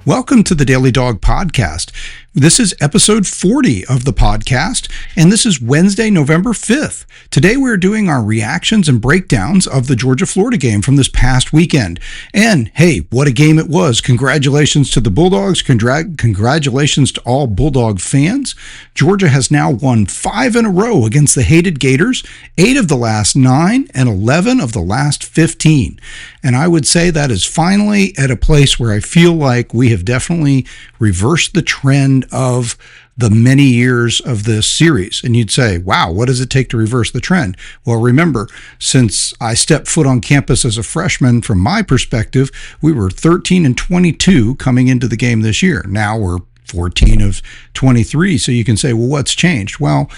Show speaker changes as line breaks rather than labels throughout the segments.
Welcome to the Daily Dawg Podcast. This is episode 40 of the podcast, and this is Wednesday, November 5th. Today we're doing our reactions and breakdowns of the Georgia-Florida game from this past weekend. And hey, what a game it was. Congratulations to the Bulldogs. Congratulations to all Bulldog fans. Georgia has now won 5 in a row against the hated Gators, 8 of the last 9 and 11 of the last 15. And I would say that is finally at a place where I feel like we have definitely reversed the trend of the many years of this series. And you'd say, wow, what does it take to reverse the trend? Well, remember, since I stepped foot on campus as a freshman, from my perspective, we were 13 and 22 coming into the game this year. Now we're 14 of 23. So you can say, well, what's changed? Well,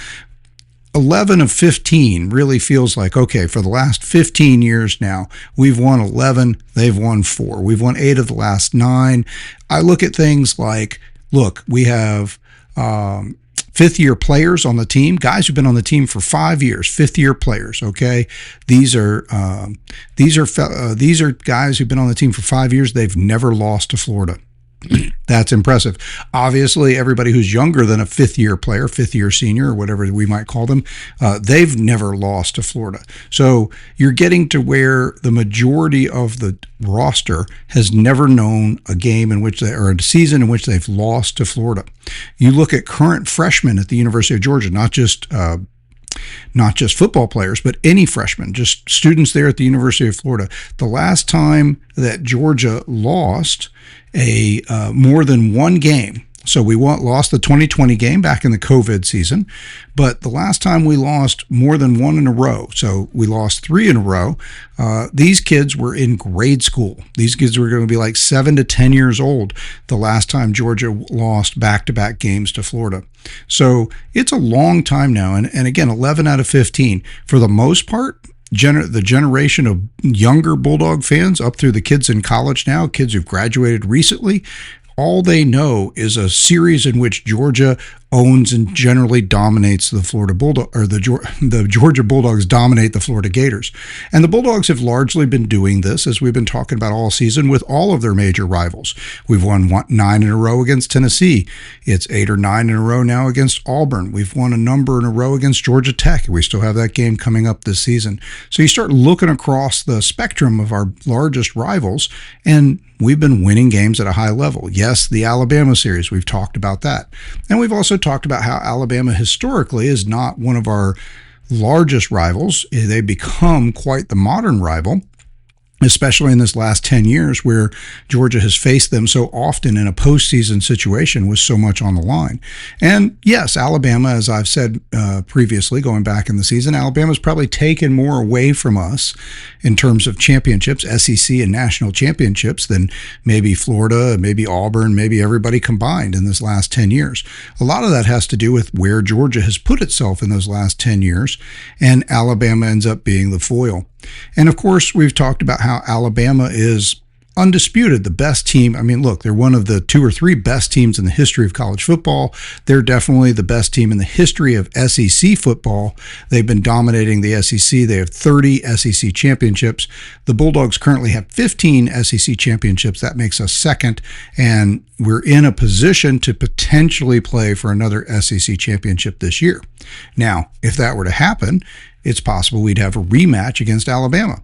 11 of 15 really feels like, okay, for the last 15 years now, we've won 11, they've won 4. We've won 8 of the last 9. I look at things like, look, we have fifth-year players on the team, guys who've been on the team for 5 years, fifth-year players, okay? These are guys who've been on the team for 5 years. They've never lost to Florida. That's impressive. Obviously, everybody who's younger than a fifth-year player, fifth-year senior, or whatever we might call them, they've never lost to Florida. So you're getting to where the majority of the roster has never known a game in which or a season in which they've lost to Florida. You look at current freshmen at the University of Georgia, not just football players, but any freshmen, just students there at the University of Florida. The last time that Georgia lost a more than one game, so we lost the 2020 game back in the COVID season, but the last time we lost more than one in a row, so we lost 3 in a row, these kids were in grade school. These kids were going to be like 7 to 10 years old the last time Georgia lost back-to-back games to Florida. So it's a long time now, and again, 11 out of 15. For the most part, the generation of younger Bulldog fans up through the kids in college now, kids who've graduated recently, all they know is a series in which Georgia owns and generally dominates the Florida Bulldog, or the Georgia Bulldogs dominate the Florida Gators. And the Bulldogs have largely been doing this, as we've been talking about all season, with all of their major rivals. We've won 9 in a row against Tennessee. It's 8 or 9 in a row now against Auburn. We've won a number in a row against Georgia Tech. We still have that game coming up this season. So you start looking across the spectrum of our largest rivals, and we've been winning games at a high level. Yes, the Alabama series, we've talked about that. And we've also talked about how Alabama historically is not one of our largest rivals. They become quite the modern rival, especially in this last 10 years where Georgia has faced them so often in a postseason situation with so much on the line. And yes, Alabama, as I've said previously, going back in the season, Alabama's probably taken more away from us in terms of championships, SEC and national championships, than maybe Florida, maybe Auburn, maybe everybody combined in this last 10 years. A lot of that has to do with where Georgia has put itself in those last 10 years, and Alabama ends up being the foil. And of course, we've talked about how Alabama is undisputed the best team. I mean, look, they're one of the 2 or 3 best teams in the history of college football. They're definitely the best team in the history of SEC football. They've been dominating the SEC. They have 30 SEC championships. The Bulldogs currently have 15 SEC championships. That makes us second, and we're in a position to potentially play for another SEC championship this year. Now, if that were to happen, it's possible we'd have a rematch against Alabama,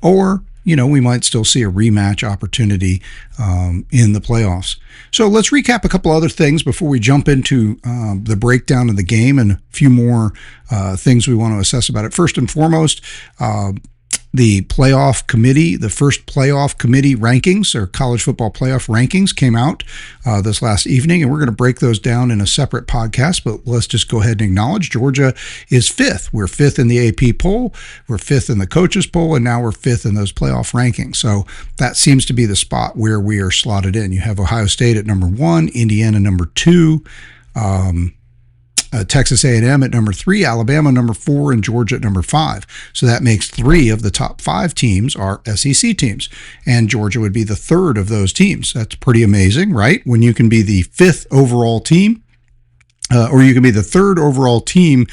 or we might still see a rematch opportunity in the playoffs. So let's recap a couple other things before we jump into the breakdown of the game and a few more things we want to assess about it. First and foremost, the playoff committee, the first playoff committee rankings, or college football playoff rankings, came out this last evening, and we're going to break those down in a separate podcast, but let's just go ahead and acknowledge Georgia is 5th. We're 5th in the AP poll, we're 5th in the coaches poll, and now we're 5th in those playoff rankings. So that seems to be the spot where we are slotted in. You have Ohio State at number 1, Indiana number 2, Texas A&M at number 3, Alabama number 4, and Georgia at number 5. So that makes 3 of the top 5 teams are SEC teams, and Georgia would be the 3rd of those teams. That's pretty amazing, right? When you can be the 5th overall team, or you can be the 3rd overall team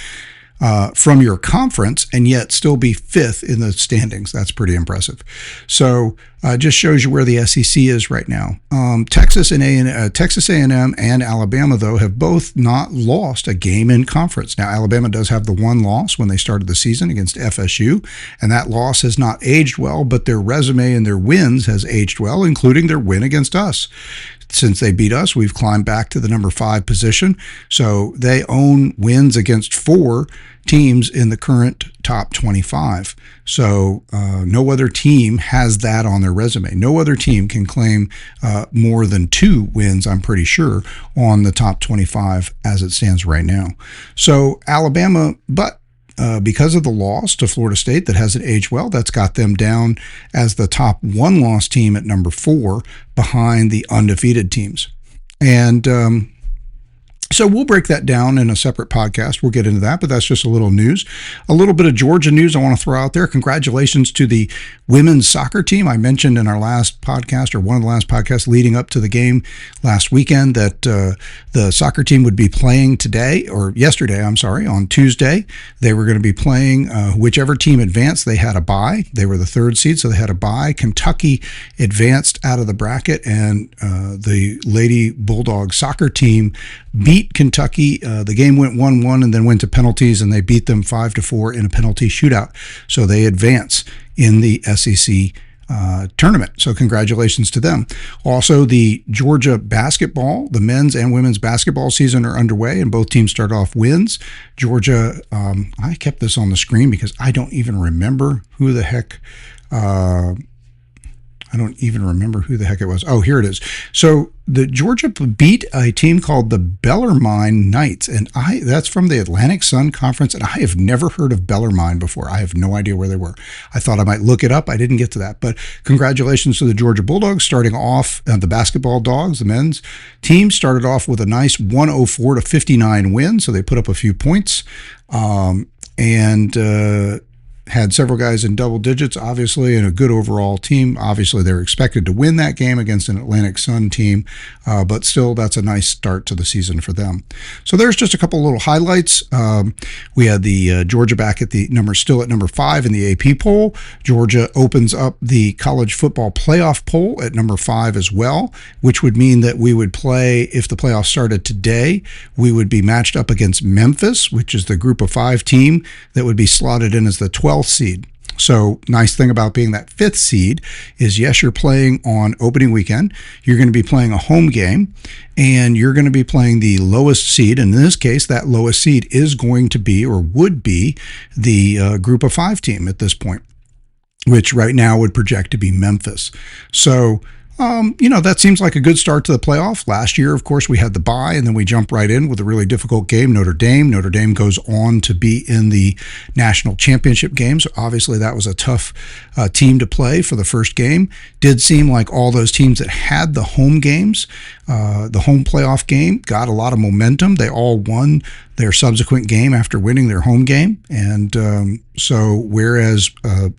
from your conference and yet still be fifth in the standings. That's pretty impressive. So just shows you where the SEC is right now. Texas A&M and Alabama, though, have both not lost a game in conference. Now, Alabama does have the one loss when they started the season against FSU, and that loss has not aged well, but their resume and their wins has aged well, including their win against us. Since they beat us, we've climbed back to the number 5 position. So they own wins against 4 teams in the current top 25. So no other team has that on their resume. No other team can claim more than 2 wins, I'm pretty sure, on the top 25 as it stands right now. So Alabama, because of the loss to Florida State that hasn't aged well, that's got them down as the top 1-loss team at number 4 behind the undefeated teams. And so we'll break that down in a separate podcast. We'll get into that, but that's just a little news. A little bit of Georgia news I want to throw out there. Congratulations to the women's soccer team. I mentioned in our last podcast, or one of the last podcasts leading up to the game last weekend, that the soccer team would be playing yesterday, on Tuesday. They were going to be playing whichever team advanced. They had a bye. They were the 3rd seed, so they had a bye. Kentucky advanced out of the bracket, and the Lady Bulldog soccer team beat Kentucky. The game went 1-1 and then went to penalties, and they beat them 5-4 in a penalty shootout. So they advance in the SEC tournament. So congratulations to them. Also, the Georgia basketball, the men's and women's basketball season are underway, and both teams start off wins. Georgia, I kept this on the screen because I don't even remember who the heck it was. Oh, here it is. So the Georgia beat a team called the Bellarmine Knights, and that's from the Atlantic Sun Conference, and I have never heard of Bellarmine before. I have no idea where they were. I thought I might look it up. I didn't get to that, but congratulations to the Georgia Bulldogs starting off. The basketball Dogs, the men's team, started off with a nice 104-59 win, so they put up a few points, and had several guys in double digits, obviously, and a good overall team. Obviously, they're expected to win that game against an Atlantic Sun team, but still, that's a nice start to the season for them. So there's just a couple little highlights. We had the Georgia back at still at number 5 in the AP poll. Georgia opens up the college football playoff poll at number 5 as well, which would mean that we would play, if the playoffs started today, we would be matched up against Memphis, which is the group of 5 team that would be slotted in as the 12th seed. So nice thing about being that 5th seed is, yes, you're playing on opening weekend. You're going to be playing a home game, and you're going to be playing the lowest seed. And in this case, that lowest seed is going to be, or would be, the group of 5 team at this point, which right now would project to be Memphis. So that seems like a good start to the playoff. Last year, of course, we had the bye, and then we jump right in with a really difficult game, Notre Dame. Notre Dame goes on to be in the national championship game, so obviously that was a tough team to play for the first game. Did seem like all those teams that had the home games, the home playoff game, got a lot of momentum. They all won their subsequent game after winning their home game. And so whereas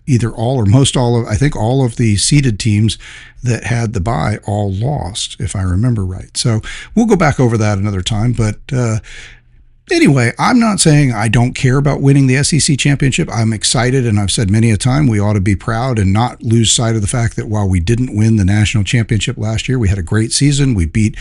either all or most all of, I think all of the seeded teams that had the bye all lost, if I remember right. So we'll go back over that another time. But anyway, I'm not saying I don't care about winning the SEC championship. I'm excited, and I've said many a time we ought to be proud and not lose sight of the fact that while we didn't win the national championship last year, we had a great season. We beat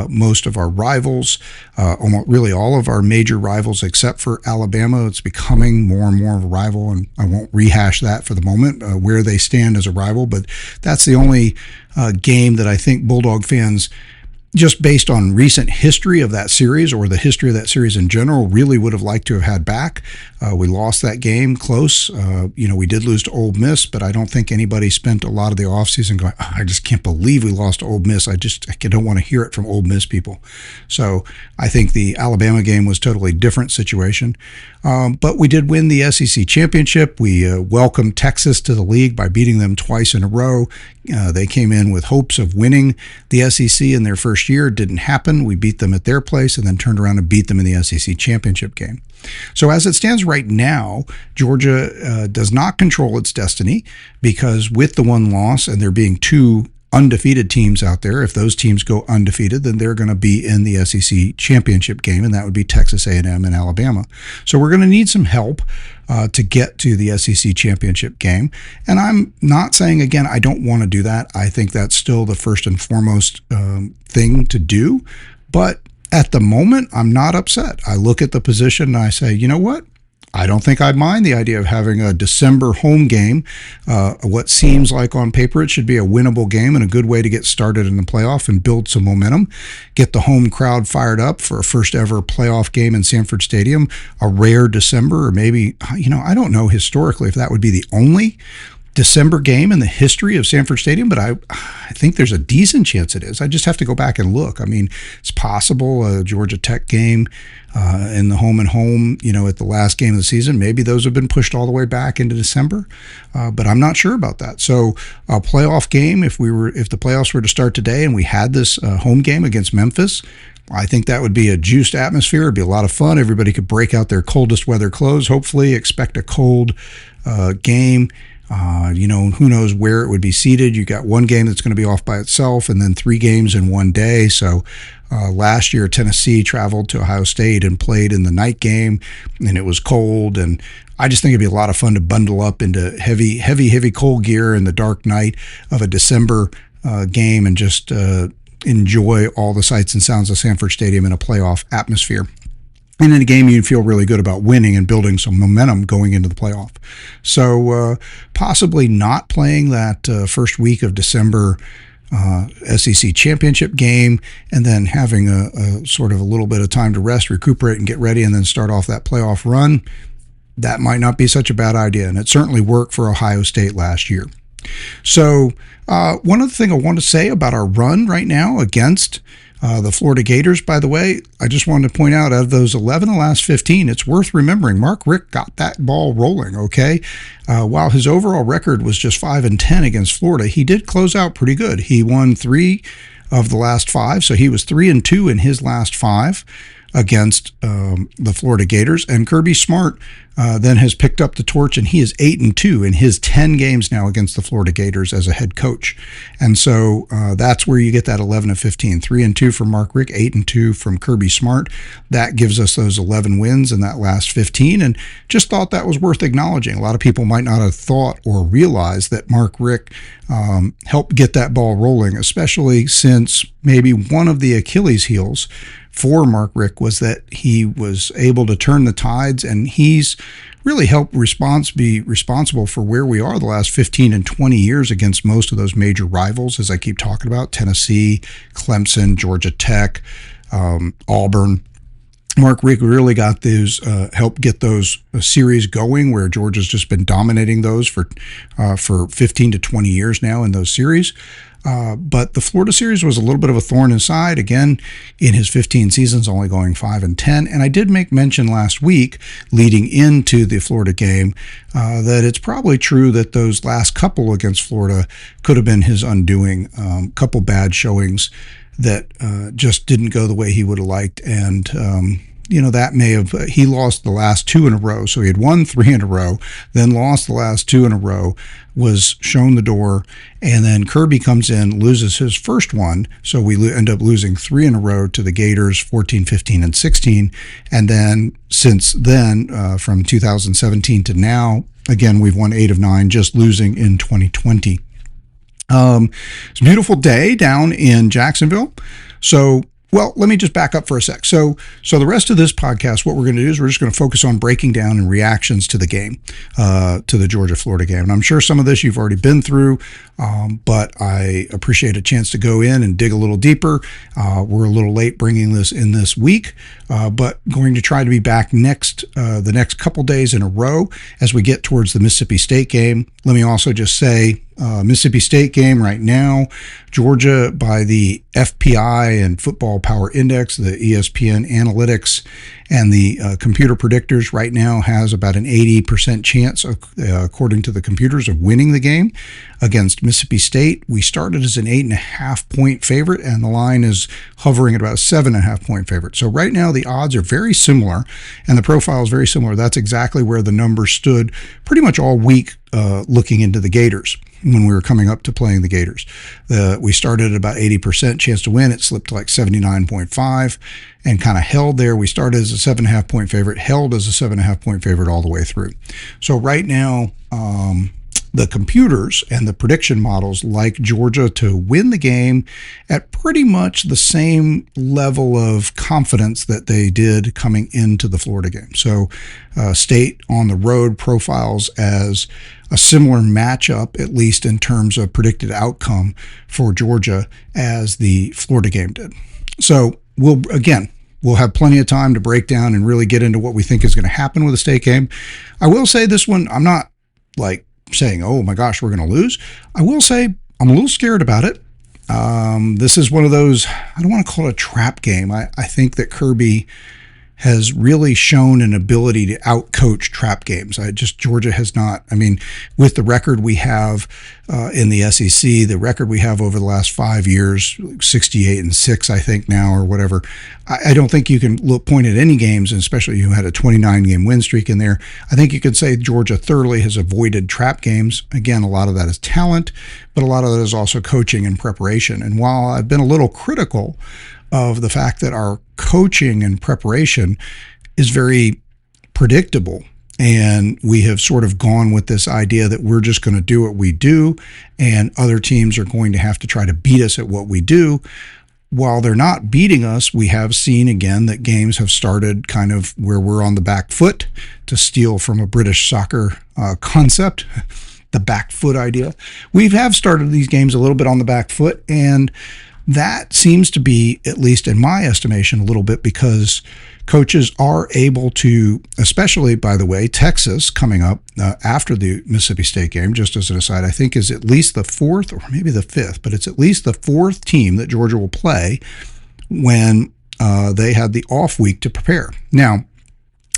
most of our rivals, almost really all of our major rivals except for Alabama. It's becoming more and more of a rival, and I won't rehash that for the moment, where they stand as a rival, but that's the only game that I think Bulldog fans, just based on recent history of that series, or the history of that series in general, really would have liked to have had back. We lost that game close. We did lose to Ole Miss, but I don't think anybody spent a lot of the offseason going, I just can't believe we lost to Ole Miss. I don't want to hear it from Ole Miss people. So I think the Alabama game was a totally different situation. But we did win the SEC championship. We welcomed Texas to the league by beating them twice in a row. They came in with hopes of winning the SEC in their first year. It didn't happen. We beat them at their place and then turned around and beat them in the SEC championship game. So as it stands right now, Georgia does not control its destiny, because with the one loss and there being 2 undefeated teams out there. If those teams go undefeated, then they're going to be in the SEC championship game, and that would be Texas A&M and Alabama. So we're going to need some help to get to the SEC championship game. And I'm not saying, again, I don't want to do that. I think that's still the first and foremost thing to do. But at the moment, I'm not upset. I look at the position and I say, you know what? I don't think I'd mind the idea of having a December home game. What seems like on paper it should be a winnable game and a good way to get started in the playoff and build some momentum, get the home crowd fired up for a first ever playoff game in Sanford Stadium, a rare December, or maybe, I don't know historically if that would be the only December game in the history of Sanford Stadium, but I think there's a decent chance it is. I just have to go back and look. I mean, it's possible a Georgia Tech game in the home and home, at the last game of the season. Maybe those have been pushed all the way back into December, but I'm not sure about that. So a playoff game, if the playoffs were to start today and we had this home game against Memphis, I think that would be a juiced atmosphere. It'd be a lot of fun. Everybody could break out their coldest weather clothes. Hopefully, expect a cold game. Who knows where it would be seated. You got one game that's going to be off by itself and then 3 games in one day. So last year, Tennessee traveled to Ohio State and played in the night game, and it was cold. And I just think it'd be a lot of fun to bundle up into heavy cold gear in the dark night of a December game and just enjoy all the sights and sounds of Sanford Stadium in a playoff atmosphere. And in a game you'd feel really good about winning and building some momentum going into the playoff. So possibly not playing that first week of December SEC championship game, and then having a sort of a little bit of time to rest, recuperate, and get ready, and then start off that playoff run. That might not be such a bad idea, and it certainly worked for Ohio State last year. So one other thing I want to say about our run right now against the Florida Gators, by the way, I just wanted to point out of those 11 of the last 15, it's worth remembering Mark Richt got that ball rolling, okay? While his overall record was just 5-10 against Florida, he did close out pretty good. He won 3 of the last 5, so he was 3-2 in his last 5 against the Florida Gators. And Kirby Smart then has picked up the torch, and he is 8-2 in his 10 games now against the Florida Gators as a head coach. And so that's where you get that 11-15, 3-2 from Mark Richt, 8-2 from Kirby Smart. That gives us those 11 wins in that last 15, and just thought that was worth acknowledging. A lot of people might not have thought or realized that Mark Richt helped get that ball rolling, especially since maybe one of the Achilles heels for Mark Richt was that he was able to turn the tides, and he's really helped be responsible for where we are the last 15 and 20 years against most of those major rivals, as I keep talking about: Tennessee, Clemson, Georgia Tech, Auburn. Mark Richt really got those, helped get those series going where Georgia's just been dominating those for 15 to 20 years now in those series. But the Florida series was a little bit of a thorn in his side. Again, in his 15 seasons, only going 5-10. And I did make mention last week, leading into the Florida game, that it's probably true that those last couple against Florida could have been his undoing. Couple bad showings that just didn't go the way he would have liked. And that may have, he lost the last 2 in a row. So he had won 3 in a row, then lost the last 2 in a row, was shown the door, and then Kirby comes in, loses his first one. So we end up losing 3 in a row to the Gators, 14, 15, and 16. And then since then, from 2017 to now, again, we've won 8 of 9, just losing in 2020. It's a beautiful day down in Jacksonville. So, well, let me just back up for a sec. So the rest of this podcast, what we're going to do is we're just going to focus on breaking down and reactions to the game, to the Georgia-Florida game. And I'm sure some of this you've already been through, but I appreciate a chance to go in and dig a little deeper. We're a little late bringing this in this week, but going to try to be back the next couple days in a row as we get towards the Mississippi State game. Let me also just say, Mississippi State game right now, Georgia by the FPI and Football Power Index, the ESPN analytics, and the computer predictors right now has about an 80% chance, according to the computers, of winning the game against Mississippi State. We started as an 8.5 point favorite, and the line is hovering at about a 7.5 point favorite. So right now the odds are very similar, and the profile is very similar. That's exactly where the numbers stood pretty much all week looking into the Gators. when we were coming up to playing the Gators. We started at about 80% chance to win. It slipped to like 79.5 and kind of held there. We started as a 7.5 point favorite, held as a 7.5 point favorite all the way through. So right now, the computers and the prediction models like Georgia to win the game at pretty much the same level of confidence that they did coming into the Florida game. So State on the road profiles as a similar matchup, at least in terms of predicted outcome for Georgia, as the Florida game did. So we'll have plenty of time to break down and really get into what we think is going to happen with the State game. I will say this one, I'm not like saying, oh my gosh, we're going to lose. I will say I'm a little scared about it. This is one of those, I don't want to call it a trap game. I think that Kirby has really shown an ability to outcoach trap games. Georgia has not. I mean, with the record we have in the SEC, the record we have over the last 5 years, 68-6, I think now, or whatever. I don't think you can point at any games, and especially you had a 29-game win streak in there. I think you could say Georgia thoroughly has avoided trap games. Again, a lot of that is talent, but a lot of that is also coaching and preparation. And while I've been a little critical of the fact that our coaching and preparation is very predictable, and we have sort of gone with this idea that we're just going to do what we do and other teams are going to have to try to beat us at what we do. While they're not beating us, we have seen again that games have started kind of where we're on the back foot, to steal from a British soccer concept, the back foot idea. We have started these games a little bit on the back foot, and that seems to be, at least in my estimation, a little bit because coaches are able to, especially, by the way, Texas coming up after the Mississippi State game, just as an aside, I think is at least the fourth or maybe the fifth, but it's at least the fourth team that Georgia will play when they had the off week to prepare. Now,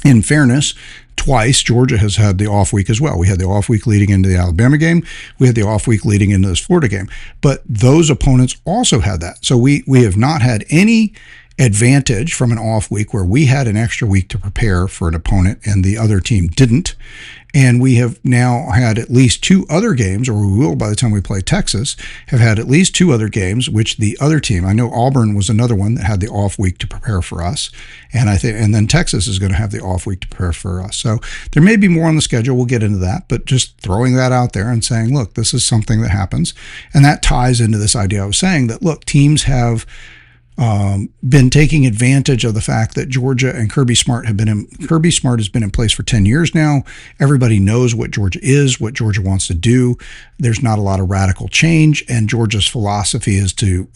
in fairness, twice Georgia has had the off week as well. We had the off week leading into the Alabama game. We had the off week leading into this Florida game. But those opponents also had that. So we have not had any advantage from an off week where we had an extra week to prepare for an opponent and the other team didn't. And we have now had at least two other games, or we will by the time we play Texas, have had at least two other games, which the other team, I know Auburn was another one that had the off week to prepare for us. And and then Texas is going to have the off week to prepare for us. So there may be more on the schedule. We'll get into that, but just throwing that out there and saying, look, this is something that happens. And that ties into this idea I was saying that, look, teams have been taking advantage of the fact that Georgia and Kirby Smart has been in place for 10 years now. Everybody knows what Georgia is, what Georgia wants to do. There's not a lot of radical change, and Georgia's philosophy is to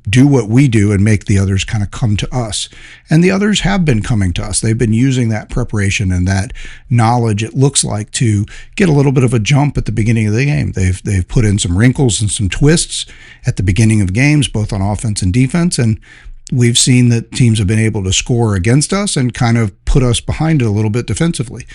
do what we do and make the others kind of come to us. And the others have been coming to us. They've been using that preparation and that knowledge, it looks like, to get a little bit of a jump at the beginning of the game. They've put in some wrinkles and some twists at the beginning of games, both on offense and defense. And we've seen that teams have been able to score against us and kind of put us behind it a little bit defensively.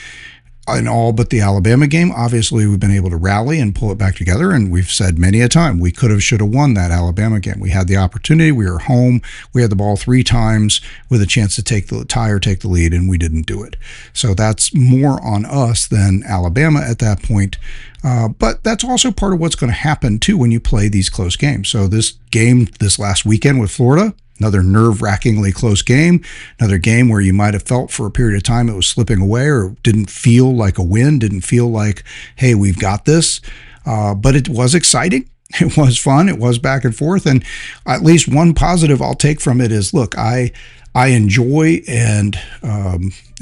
In all but the Alabama game, obviously we've been able to rally and pull it back together, and we've said many a time we could have, should have won that Alabama game. We had the opportunity, we were home, we had the ball 3 times with a chance to take the tie or take the lead, and we didn't do it. So that's more on us than Alabama at that point. But that's also part of what's going to happen too when you play these close games. So this game this last weekend with Florida, another nerve-wrackingly close game, another game where you might have felt for a period of time it was slipping away or didn't feel like a win, didn't feel like, hey, we've got this. But it was exciting. It was fun. It was back and forth. And at least one positive I'll take from it is, look, I enjoy, and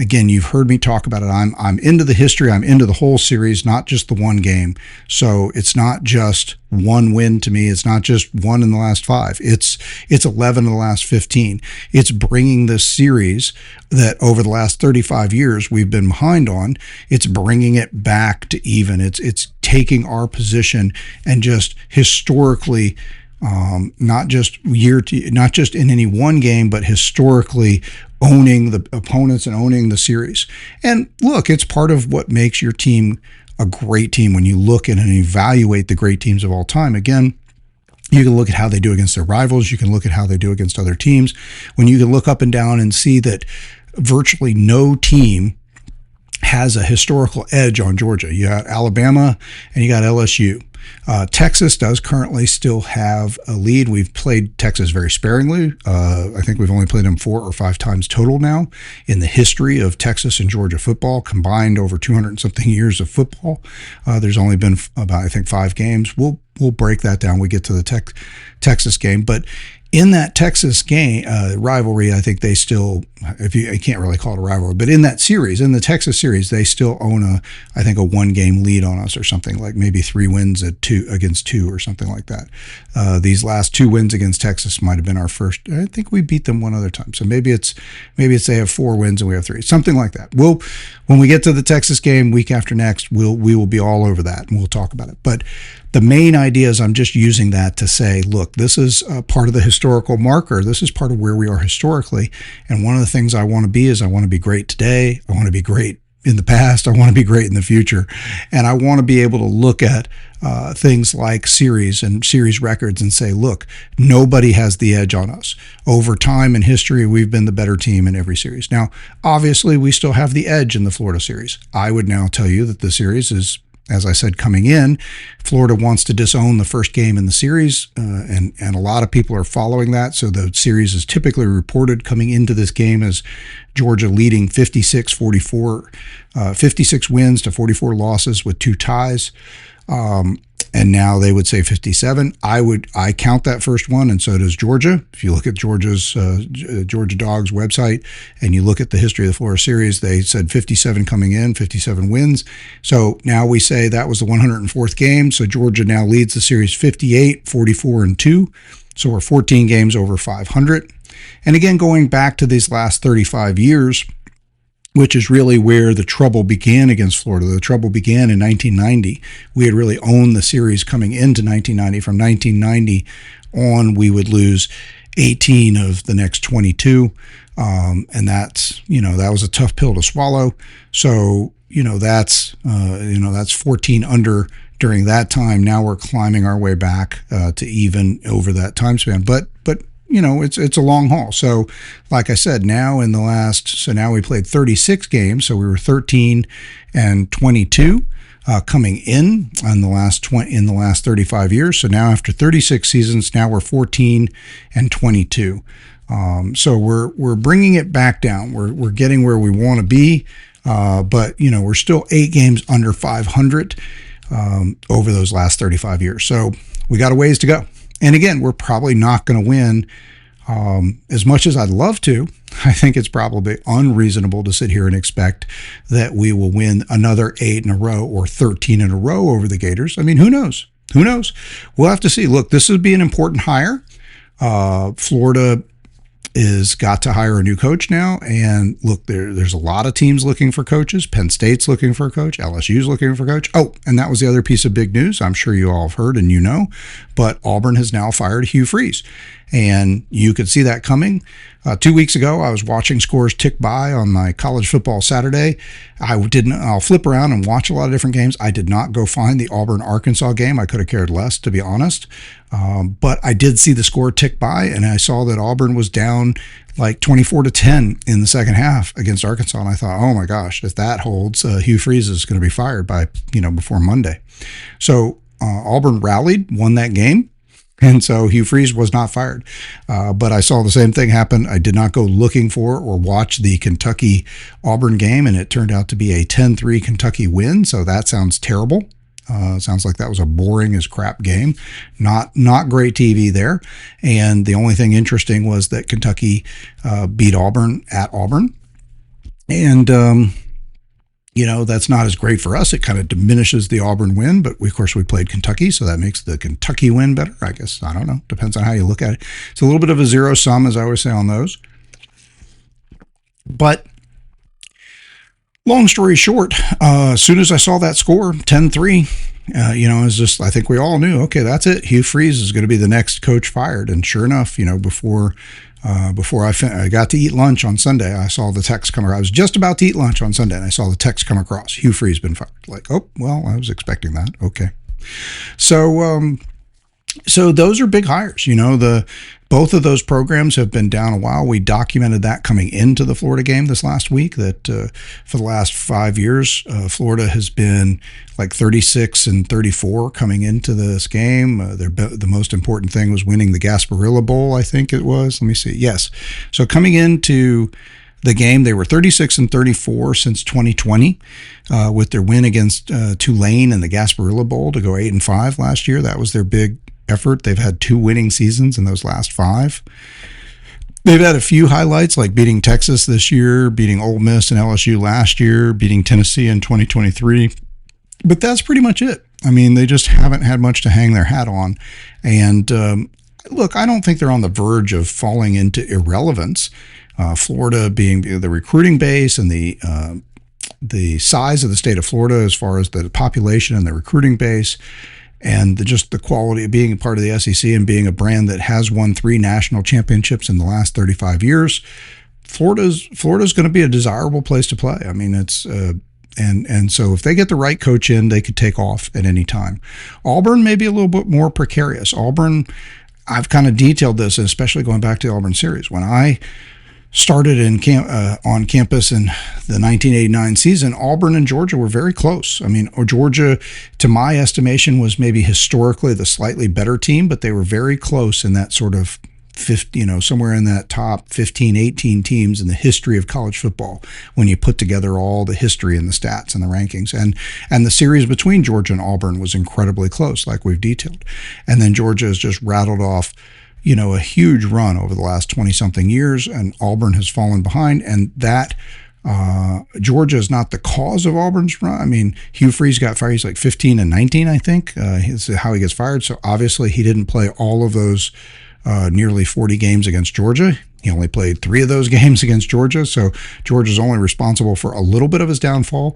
again, you've heard me talk about it. I'm into the history. I'm into the whole series, not just the one game. So it's not just one win to me. It's not just one in the last 5. It's 11 in the last 15. It's bringing this series that over the last 35 years we've been behind on. It's bringing it back to even. It's taking our position and just historically, not just in any one game, but historically owning the opponents and owning the series. And look, it's part of what makes your team a great team. When you look at and evaluate the great teams of all time, again, you can look at how they do against their rivals. You can look at how they do against other teams. When you can look up and down and see that virtually no team has a historical edge on Georgia. You got Alabama and you got LSU. Texas does currently still have a lead. We've played Texas very sparingly. I think we've only played them 4 or 5 times total now in the history of Texas and Georgia football, combined over 200 and something years of football. There's only been about, I think, 5 games. We'll break that down when we get to the Texas game. But in that Texas game rivalry, I think they still, I can't really call it a rivalry, but in that series, in the Texas series, they still own a 1-game lead on us or something, like maybe 3 wins against 2 or something like that. These last 2 wins against Texas might have been our first. I think we beat them one other time, so maybe it's they have 4 wins and we have 3, something like that. When we get to the Texas game week after next, we will be all over that and we'll talk about it. But the main idea is I'm just using that to say, look, this is part of the historical marker. This is part of where we are historically. And one of the things I want to be is I want to be great today. I want to be great in the past. I want to be great in the future. And I want to be able to look at things like series and series records and say, look, nobody has the edge on us. Over time in history, we've been the better team in every series. Now, obviously, we still have the edge in the Florida series. I would now tell you that the series is, as I said, coming in, Florida wants to disown the first game in the series, and a lot of people are following that. So the series is typically reported coming into this game as Georgia leading 56-44, 56 wins to 44 losses with 2 ties. And now they would say 57. I count that first one, and so does Georgia. If you look at Georgia's Georgia Dawgs website and you look at the history of the Florida series, they said 57 coming in, 57 wins. So now we say that was the 104th game. So Georgia now leads the series 58, 44, and 2. So we're 14 games over 500. And again, going back to these last 35 years, which is really where the trouble began against Florida. The trouble began in 1990. We had really owned the series coming into 1990. From 1990 on, we would lose 18 of the next 22. And that's, that was a tough pill to swallow. So, that's 14 under during that time. Now we're climbing our way back to even over that time span. But it's a long haul. So like I said, now we played 36 games. So we were 13 and 22 coming in the last 35 years. So now after 36 seasons, now we're 14 and 22. So we're bringing it back down. We're getting where we want to be. But we're still 8 games under 500 over those last 35 years. So we got a ways to go. And again, we're probably not going to win as much as I'd love to. I think it's probably unreasonable to sit here and expect that we will win another 8 in a row or 13 in a row over the Gators. I mean, who knows? Who knows? We'll have to see. Look, this would be an important hire. Florida is got to hire a new coach now. And look, there's a lot of teams looking for coaches. Penn State's looking for a coach. LSU's looking for a coach. Oh, and that was the other piece of big news. I'm sure you all have heard and but Auburn has now fired Hugh Freeze. And you could see that coming. 2 weeks ago, I was watching scores tick by on my college football Saturday. I'll flip around and watch a lot of different games. I did not go find the Auburn-Arkansas game. I could have cared less, to be honest. But I did see the score tick by, and I saw that Auburn was down like 24-10 in the second half against Arkansas. And I thought, oh my gosh, if that holds, Hugh Freeze is going to be fired by, before Monday. So Auburn rallied, won that game. And so Hugh Freeze was not fired. But I saw the same thing happen. I did not go looking for or watch the Kentucky-Auburn game, and it turned out to be a 10-3 Kentucky win. So that sounds terrible. Sounds like that was a boring as crap game. Not great TV there. And the only thing interesting was that Kentucky beat Auburn at Auburn. And that's not as great for us. It kind of diminishes the Auburn win, but of course we played Kentucky, so that makes the Kentucky win better, I guess. I don't know. Depends on how you look at it. It's a little bit of a zero sum, as I always say on those. But long story short, as soon as I saw that score, 10-3, it's just, I think we all knew, okay, that's it. Hugh Freeze is going to be the next coach fired. And sure enough, before I got to eat lunch on Sunday, I saw the text come across. I was just about to eat lunch on Sunday, and I saw the text come across. Hugh Freeze been fired. Like, oh, well, I was expecting that. Okay. So, So those are big hires. Both of those programs have been down a while. We documented that coming into the Florida game this last week, that for the last 5 years, Florida has been like 36-34 coming into this game. The most important thing was winning the Gasparilla Bowl, I think it was. Let me see. Yes. So coming into the game, they were 36-34 since 2020, with their win against Tulane in the Gasparilla Bowl to go 8-5 last year. That was their big effort. They've had 2 winning seasons in those last 5. They've had a few highlights, like beating Texas this year, beating Ole Miss and LSU last year, beating Tennessee in 2023. But that's pretty much it. I mean, they just haven't had much to hang their hat on. And look, I don't think they're on the verge of falling into irrelevance. Florida being the recruiting base and the size of the state of Florida as far as the population and the recruiting base, and just the quality of being a part of the SEC and being a brand that has won 3 national championships in the last 35 years, Florida's going to be a desirable place to play. I mean, it's and so if they get the right coach in, they could take off at any time. Auburn may be a little bit more precarious. Auburn, I've kind of detailed this, especially going back to the Auburn series. When I started on campus in the 1989 season, Auburn and Georgia were very close. I mean, Georgia, to my estimation, was maybe historically the slightly better team, but they were very close in that sort of 50, somewhere in that top 15, 18 teams in the history of college football when you put together all the history and the stats and the rankings. And the series between Georgia and Auburn was incredibly close, like we've detailed. And then Georgia has just rattled off a huge run over the last 20-something years, and Auburn has fallen behind, and that Georgia is not the cause of Auburn's run. I mean, Hugh Freeze got fired. He's like 15-19, I think. Is how he gets fired. So obviously he didn't play all of those nearly 40 games against Georgia. He only played 3 of those games against Georgia. So Georgia's only responsible for a little bit of his downfall.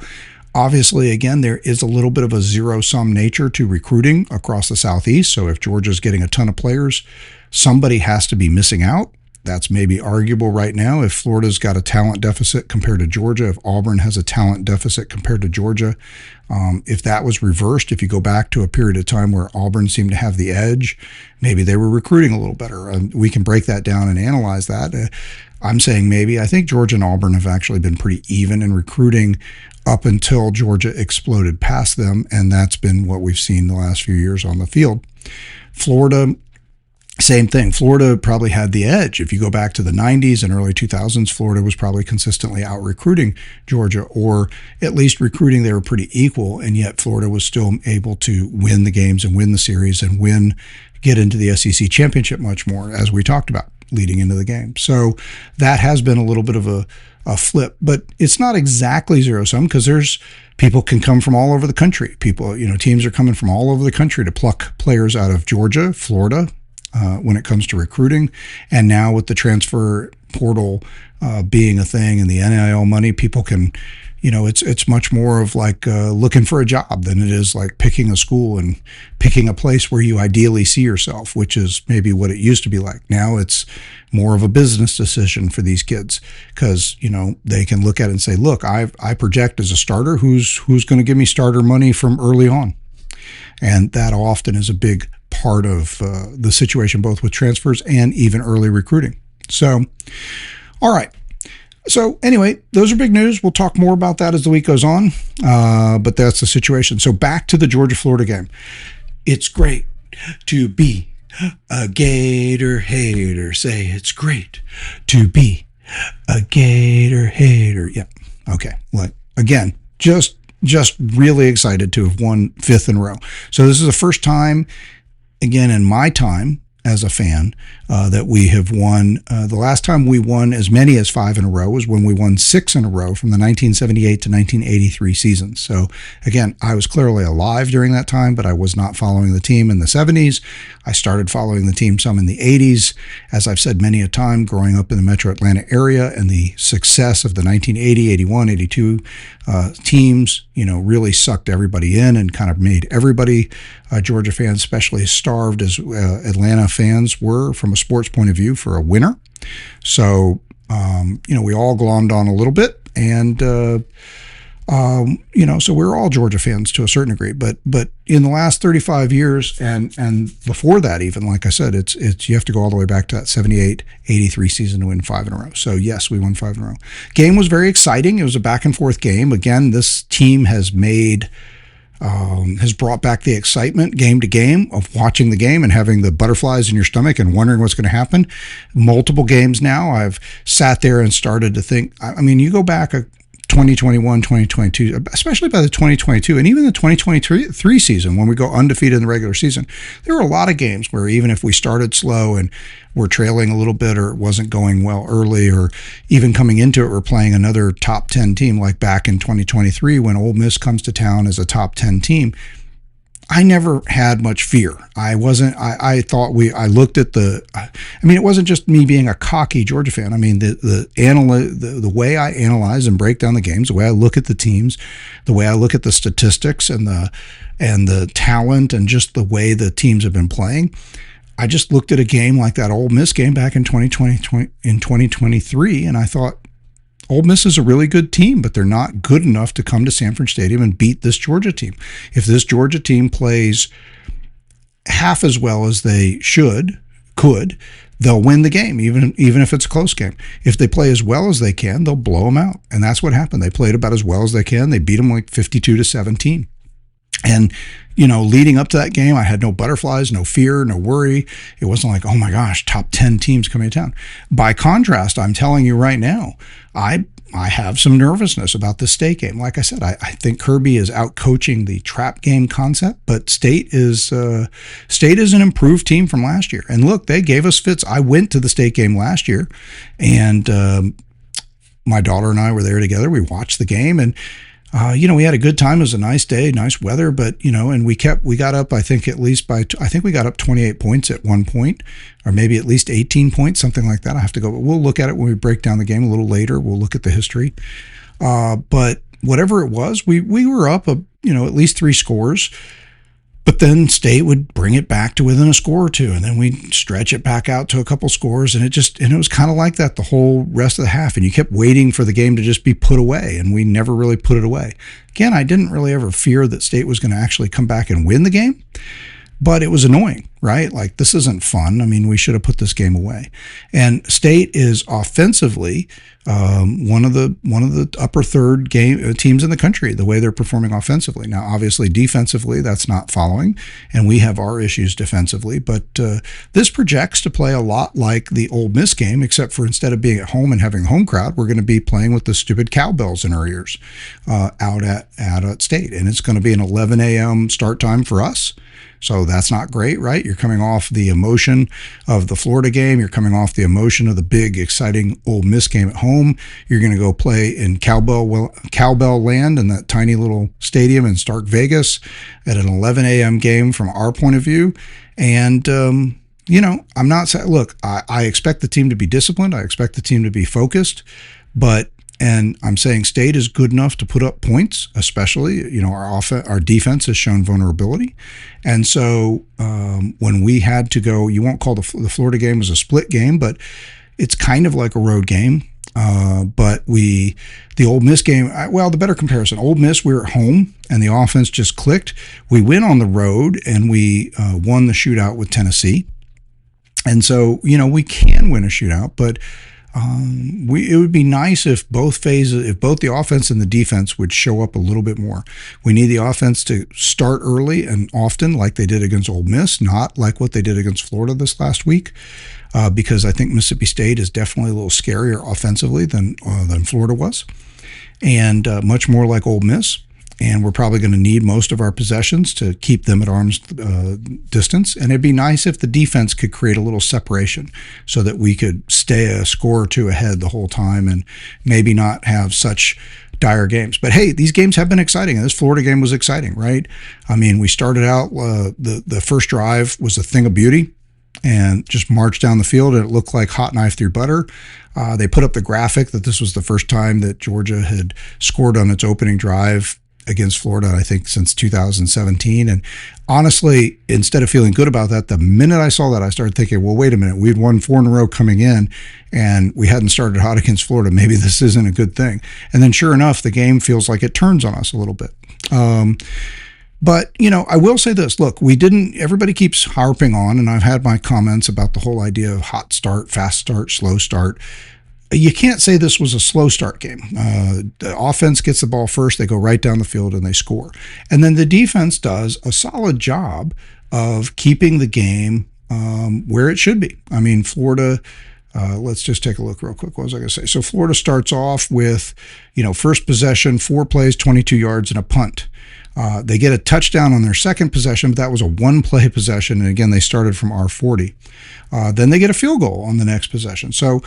Obviously, again, there is a little bit of a zero-sum nature to recruiting across the Southeast. So if Georgia's getting a ton of players, somebody has to be missing out. That's maybe arguable right now. If Florida's got a talent deficit compared to Georgia, if Auburn has a talent deficit compared to Georgia, if that was reversed, if you go back to a period of time where Auburn seemed to have the edge, maybe they were recruiting a little better. We can break that down and analyze that. I'm saying maybe. I think Georgia and Auburn have actually been pretty even in recruiting up until Georgia exploded past them, and that's been what we've seen the last few years on the field. Florida, same thing. Florida probably had the edge. If you go back to the 90s and early 2000s, Florida was probably consistently out recruiting Georgia, or at least recruiting they were pretty equal, and yet Florida was still able to win the games and win the series and get into the SEC championship much more, as we talked about leading into the game. So that has been a little bit of a flip, but it's not exactly zero-sum, because there's people can come from all over the country. Teams are coming from all over the country to pluck players out of Georgia, Florida, when it comes to recruiting. And now with the transfer portal being a thing and the NIL money, people can, it's much more of like looking for a job than it is like picking a school and picking a place where you ideally see yourself, which is maybe what it used to be like. Now it's more of a business decision for these kids, because, they can look at it and say, look, I project as a starter, who's going to give me starter money from early on. And that often is a big part of the situation, both with transfers and even early recruiting. So, all right. So anyway, those are big news. We'll talk more about that as the week goes on, but that's the situation. So back to the Georgia-Florida game. It's great to be a Gator hater. Say it's great to be a Gator hater. Yeah. Okay. Like, again, just really excited to have won 5th in a row. So this is the first time, again, in my time as a fan, that we have won. The last time we won as many as 5 in a row was when we won 6 in a row from the 1978 to 1983 season. So again, I was clearly alive during that time, but I was not following the team in the 70s. I started following the team some in the 80s. As I've said many a time, growing up in the metro Atlanta area, and the success of the 1980, 81, 82 teams, really sucked everybody in and kind of made everybody, Georgia fans especially, starved as Atlanta fans were from a sports point of view for a winner. So, we all glommed on a little bit, and So we're all Georgia fans to a certain degree, but in the last 35 years and before that, even like I said, it's you have to go all the way back to that 78-83 season to win 5 in a row. So yes, we won 5 in a row. Game was very exciting. It was a back and forth game. Again, this team has brought back the excitement game to game of watching the game and having the butterflies in your stomach and wondering what's going to happen. Multiple games now, I've sat there and started to think. I mean, you go back 2021, 2022, especially by the 2022 and even the 2023 season when we go undefeated in the regular season, there were a lot of games where even if we started slow and we're trailing a little bit or it wasn't going well early or even coming into it, we're playing another top 10 team like back in 2023 when Ole Miss comes to town as a top 10 team. I never had much fear. I looked at it wasn't just me being a cocky Georgia fan. I mean, the way I analyze and break down the games, the way I look at the teams, the way I look at the statistics and the talent and just the way the teams have been playing. I just looked at a game like that Ole Miss game back in 2023, and I thought, Ole Miss is a really good team, but they're not good enough to come to Sanford Stadium and beat this Georgia team. If this Georgia team plays half as well as they could, they'll win the game, even if it's a close game. If they play as well as they can, they'll blow them out. And that's what happened. They played about as well as they can. They beat them like 52-17. And, leading up to that game, I had no butterflies, no fear, no worry. It wasn't like, oh my gosh, top 10 teams coming to town. By contrast, I'm telling you right now, I have some nervousness about this State game. Like I said, I think Kirby is out coaching the trap game concept, but State is an improved team from last year. And look, they gave us fits. I went to the State game last year, and my daughter and I were there together. We watched the game, and we had a good time. It was a nice day, nice weather, but, and we got up, I think we got up 28 points at one point, or maybe at least 18 points, something like that. I have to go, but we'll look at it when we break down the game a little later. We'll look at the history. But whatever it was, we were up, at least 3 scores. But then State would bring it back to within a score or two, and then we'd stretch it back out to a couple scores, and it was kind of like that the whole rest of the half, and you kept waiting for the game to just be put away, and we never really put it away. Again, I didn't really ever fear that State was going to actually come back and win the game, but it was annoying, right? Like, this isn't fun. I mean, we should have put this game away. And State is offensively one of the upper third teams in the country, the way they're performing offensively. Now, obviously, defensively, that's not following, and we have our issues defensively. But this projects to play a lot like the Ole Miss game, except for instead of being at home and having a home crowd, we're going to be playing with the stupid cowbells in our ears out at State. And it's going to be an 11 a.m. start time for us. So that's not great, right? You're coming off the emotion of the Florida game. You're coming off the emotion of the big, exciting Ole Miss game at home. You're going to go play in cowbell land in that tiny little stadium in Stark Vegas at an 11 a.m. game from our point of view. And, I'm not saying, look, I expect the team to be disciplined. I expect the team to be focused, and I'm saying State is good enough to put up points, especially, our defense has shown vulnerability. And so when we had to go, you won't call the Florida game as a split game, but it's kind of like a road game. But the Ole Miss game, the better comparison, Ole Miss, we were at home and the offense just clicked. We went on the road and we won the shootout with Tennessee. And so, we can win a shootout, but it would be nice if both the offense and the defense would show up a little bit more. We need the offense to start early and often, like they did against Ole Miss, not like what they did against Florida this last week, because I think Mississippi State is definitely a little scarier offensively than Florida was, and much more like Ole Miss. And we're probably going to need most of our possessions to keep them at arm's distance. And it'd be nice if the defense could create a little separation so that we could stay a score or two ahead the whole time and maybe not have such dire games. But hey, these games have been exciting, and this Florida game was exciting, right? I mean, we started out, the first drive was a thing of beauty and just marched down the field, and it looked like hot knife through butter. They put up the graphic that this was the first time that Georgia had scored on its opening drive against Florida, I think, since 2017. And honestly, instead of feeling good about that, the minute I saw that, I started thinking, well, wait a minute, we'd won 4 in a row coming in, and we hadn't started hot against Florida. Maybe this isn't a good thing. And then sure enough, the game feels like it turns on us a little bit. But, I will say this. Look, everybody keeps harping on, and I've had my comments about the whole idea of hot start, fast start, slow start. You can't say this was a slow start game. The offense gets the ball first, they go right down the field and they score. And then the defense does a solid job of keeping the game where it should be. I mean, Florida, let's just take a look real quick. What was I going to say? So Florida starts off with, first possession, 4 plays, 22 yards, and a punt. They get a touchdown on their second possession, but that was a 1-play possession. And again, they started from R40. Then they get a field goal on the next possession. So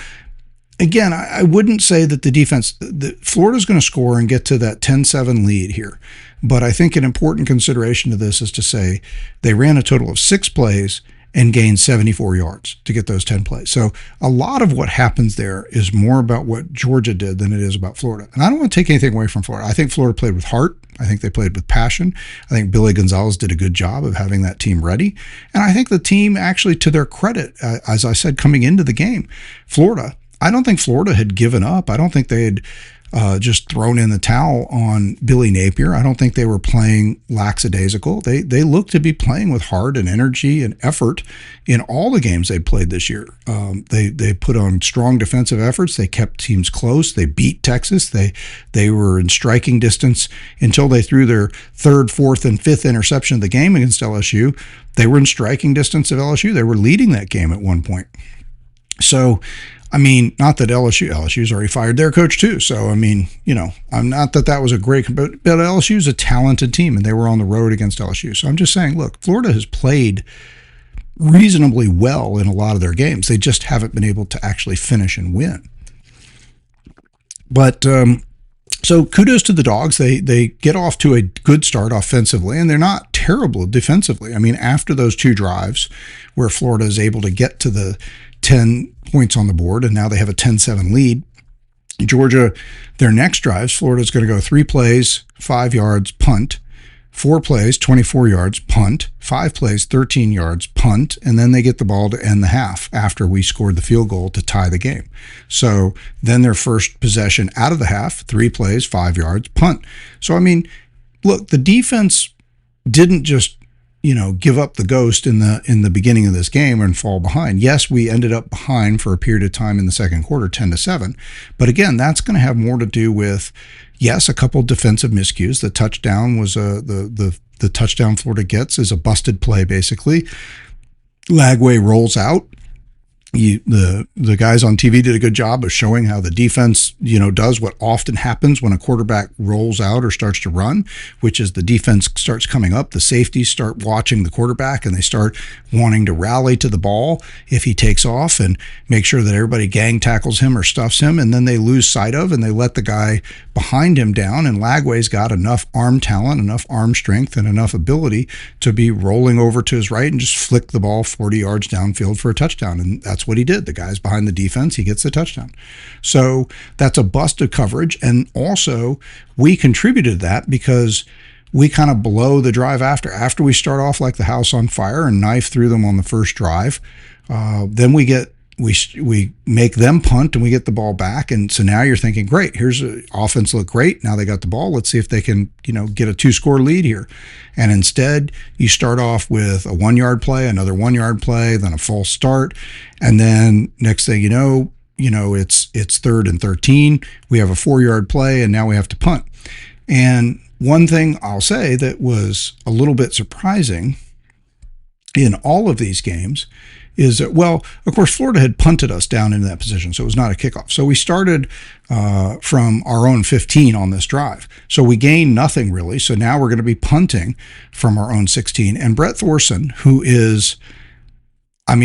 again, I wouldn't say that the defense, Florida's going to score and get to that 10-7 lead here. But I think an important consideration to this is to say they ran a total of 6 plays and gained 74 yards to get those 10 plays. So a lot of what happens there is more about what Georgia did than it is about Florida. And I don't want to take anything away from Florida. I think Florida played with heart. I think they played with passion. I think Billy Gonzalez did a good job of having that team ready. And I think the team actually, to their credit, as I said, coming into the game, Florida, I don't think Florida had given up. I don't think they had just thrown in the towel on Billy Napier. I don't think they were playing lackadaisical. They looked to be playing with heart and energy and effort in all the games they played this year. They put on strong defensive efforts. They kept teams close. They beat Texas. They were in striking distance until they threw their 3rd, 4th, and 5th interception of the game against LSU. They were in striking distance of LSU. They were leading that game at one point. So, I mean, not that LSU's already fired their coach too. So, I mean, I'm not that was a great, but LSU's a talented team and they were on the road against LSU. So I'm just saying, look, Florida has played reasonably well in a lot of their games. They just haven't been able to actually finish and win. But, so kudos to the Dawgs. They get off to a good start offensively, and they're not terrible defensively. I mean, after those 2 drives where Florida is able to get to the 10 points on the board, and now they have a 10-7 lead, Georgia, their next drives, Florida's going to go 3 plays, 5 yards, punt, 4 plays, 24 yards, punt, 5 plays, 13 yards, punt, and then they get the ball to end the half after we scored the field goal to tie the game. So then their first possession out of the half, 3 plays, 5 yards, punt. So, I mean, look, the defense didn't just, give up the ghost in the beginning of this game and fall behind. Yes, we ended up behind for a period of time in the second quarter, 10-7. But again, that's going to have more to do with, yes, a couple defensive miscues. The touchdown was the touchdown Florida gets is a busted play, basically. Lagway rolls out. The guys on TV did a good job of showing how the defense, does what often happens when a quarterback rolls out or starts to run, which is the defense starts coming up. The safeties start watching the quarterback and they start wanting to rally to the ball if he takes off and make sure that everybody gang tackles him or stuffs him. And then they lose sight of and they let the guy behind him down. And Lagway's got enough arm talent, enough arm strength, and enough ability to be rolling over to his right and just flick the ball 40 yards downfield for a touchdown. And that's what he did. The guy's behind the defense, he gets the touchdown. So that's a bust of coverage. And also we contributed to that because we kind of blow the drive after we start off like the house on fire and knife through them on the first drive. Then we make them punt and we get the ball back. And so now you're thinking, great, here's the offense look great. Now they got the ball. Let's see if they can, get a 2-score lead here. And instead you start off with a 1-yard play, another 1-yard play, then a false start. And then next thing you know, it's 3rd and 13. We have a 4-yard play and now we have to punt. And one thing I'll say that was a little bit surprising in all of these games is that, well, of course, Florida had punted us down into that position, so it was not a kickoff. So we started from our own 15 on this drive. So we gained nothing really. So now we're going to be punting from our own 16. And Brett Thorson, who is, I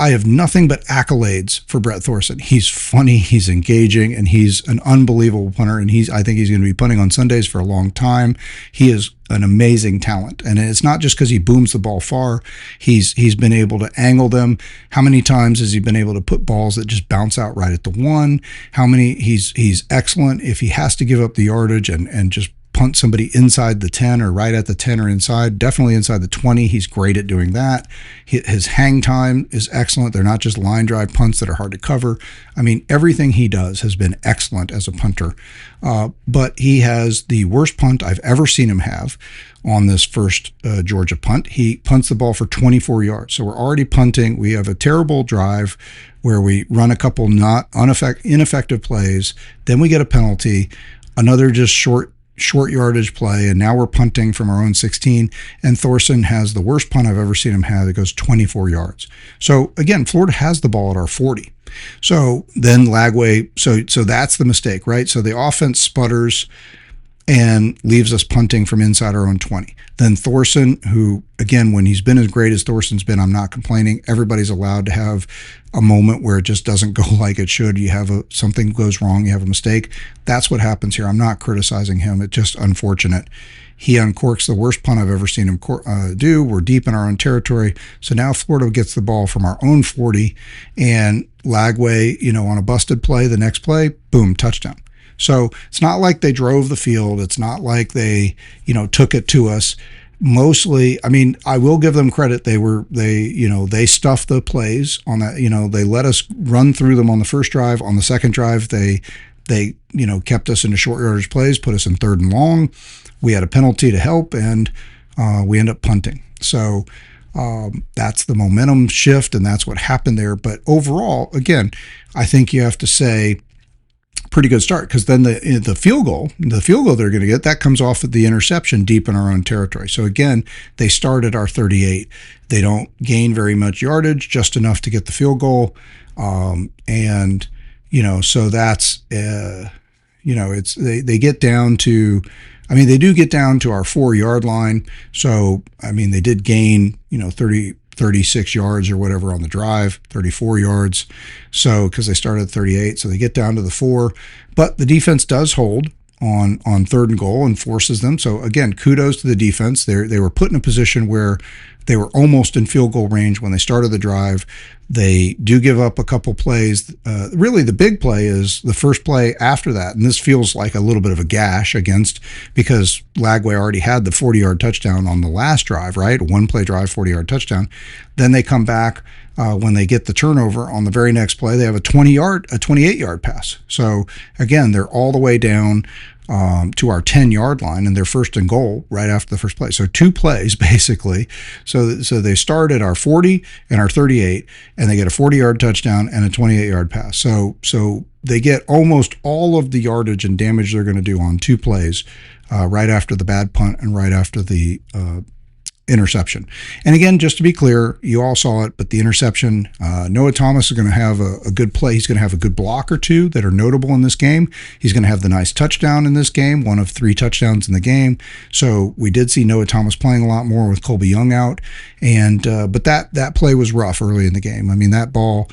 have nothing but accolades for Brett Thorson. He's funny, he's engaging, and he's an unbelievable punter. And I think he's going to be punting on Sundays for a long time. He is an amazing talent. And it's not just because he booms the ball far. He's been able to angle them. How many times has he been able to put balls that just bounce out right at the one? He's excellent if he has to give up the yardage and just punt somebody inside the 10 or right at the 10 or inside, definitely inside the 20. He's great at doing that. His hang time is excellent. They're not just line drive punts that are hard to cover. I mean, everything he does has been excellent as a punter. But he has the worst punt I've ever seen him have on this first Georgia punt. He punts the ball for 24 yards. So we're already punting. We have a terrible drive where we run a couple ineffective plays. Then we get a penalty, another just short yardage play, and now we're punting from our own 16. And Thorson has the worst punt I've ever seen him have. It goes 24 yards. So again, Florida has the ball at our 40. So then Lagway, so that's the mistake, right? So the offense sputters and leaves us punting from inside our own 20. Then Thorson, who, again, when he's been as great as Thorson's been, I'm not complaining. Everybody's allowed to have a moment where it just doesn't go like it should. You have something goes wrong, you have a mistake. That's what happens here. I'm not criticizing him. It's just unfortunate. He uncorks the worst punt I've ever seen him do. We're deep in our own territory. So now Florida gets the ball from our own 40, and Lagway, on a busted play, the next play, boom, touchdown. So it's not like they drove the field. It's not like they, took it to us. Mostly, I mean, I will give them credit. They stuffed the plays on that. They let us run through them on the first drive. On the second drive, they kept us into short yardage plays, put us in 3rd and long. We had a penalty to help, and we end up punting. So that's the momentum shift, and that's what happened there. But overall, again, I think you have to say, pretty good start, because then the field goal they're going to get, that comes off of the interception deep in our own territory. So again, they start at our 38. They don't gain very much yardage, just enough to get the field goal. So that's it's they get down to, they do get down to our 4-yard line. So they did gain 36 yards or whatever on the drive, 34 yards. So, because they started at 38, so they get down to the 4, but the defense does hold on 3rd and goal and forces them. So again, kudos to the defense. They were put in a position where they were almost in field goal range when they started the drive. They do give up a couple plays. Really, the big play is the first play after that. And this feels like a little bit of a gash because Lagway already had the 40-yard touchdown on the last drive, right? 1-play drive, 40-yard touchdown. Then they come back when they get the turnover on the very next play. They have a 28-yard pass. So again, they're all the way down to our 10-yard line, and they're 1st and goal right after the first play. So 2 plays basically. So they start at our 40 and our 38, and they get a 40-yard touchdown and a 28-yard pass. So they get almost all of the yardage and damage they're going to do on 2 plays right after the bad punt and right after the interception. And again, just to be clear, you all saw it, but the interception, Noah Thomas is going to have a good play. He's going to have a good block or 2 that are notable in this game. He's going to have the nice touchdown in this game, one of 3 touchdowns in the game. So we did see Noah Thomas playing a lot more with Colby Young out. And but that play was rough early in the game. That ball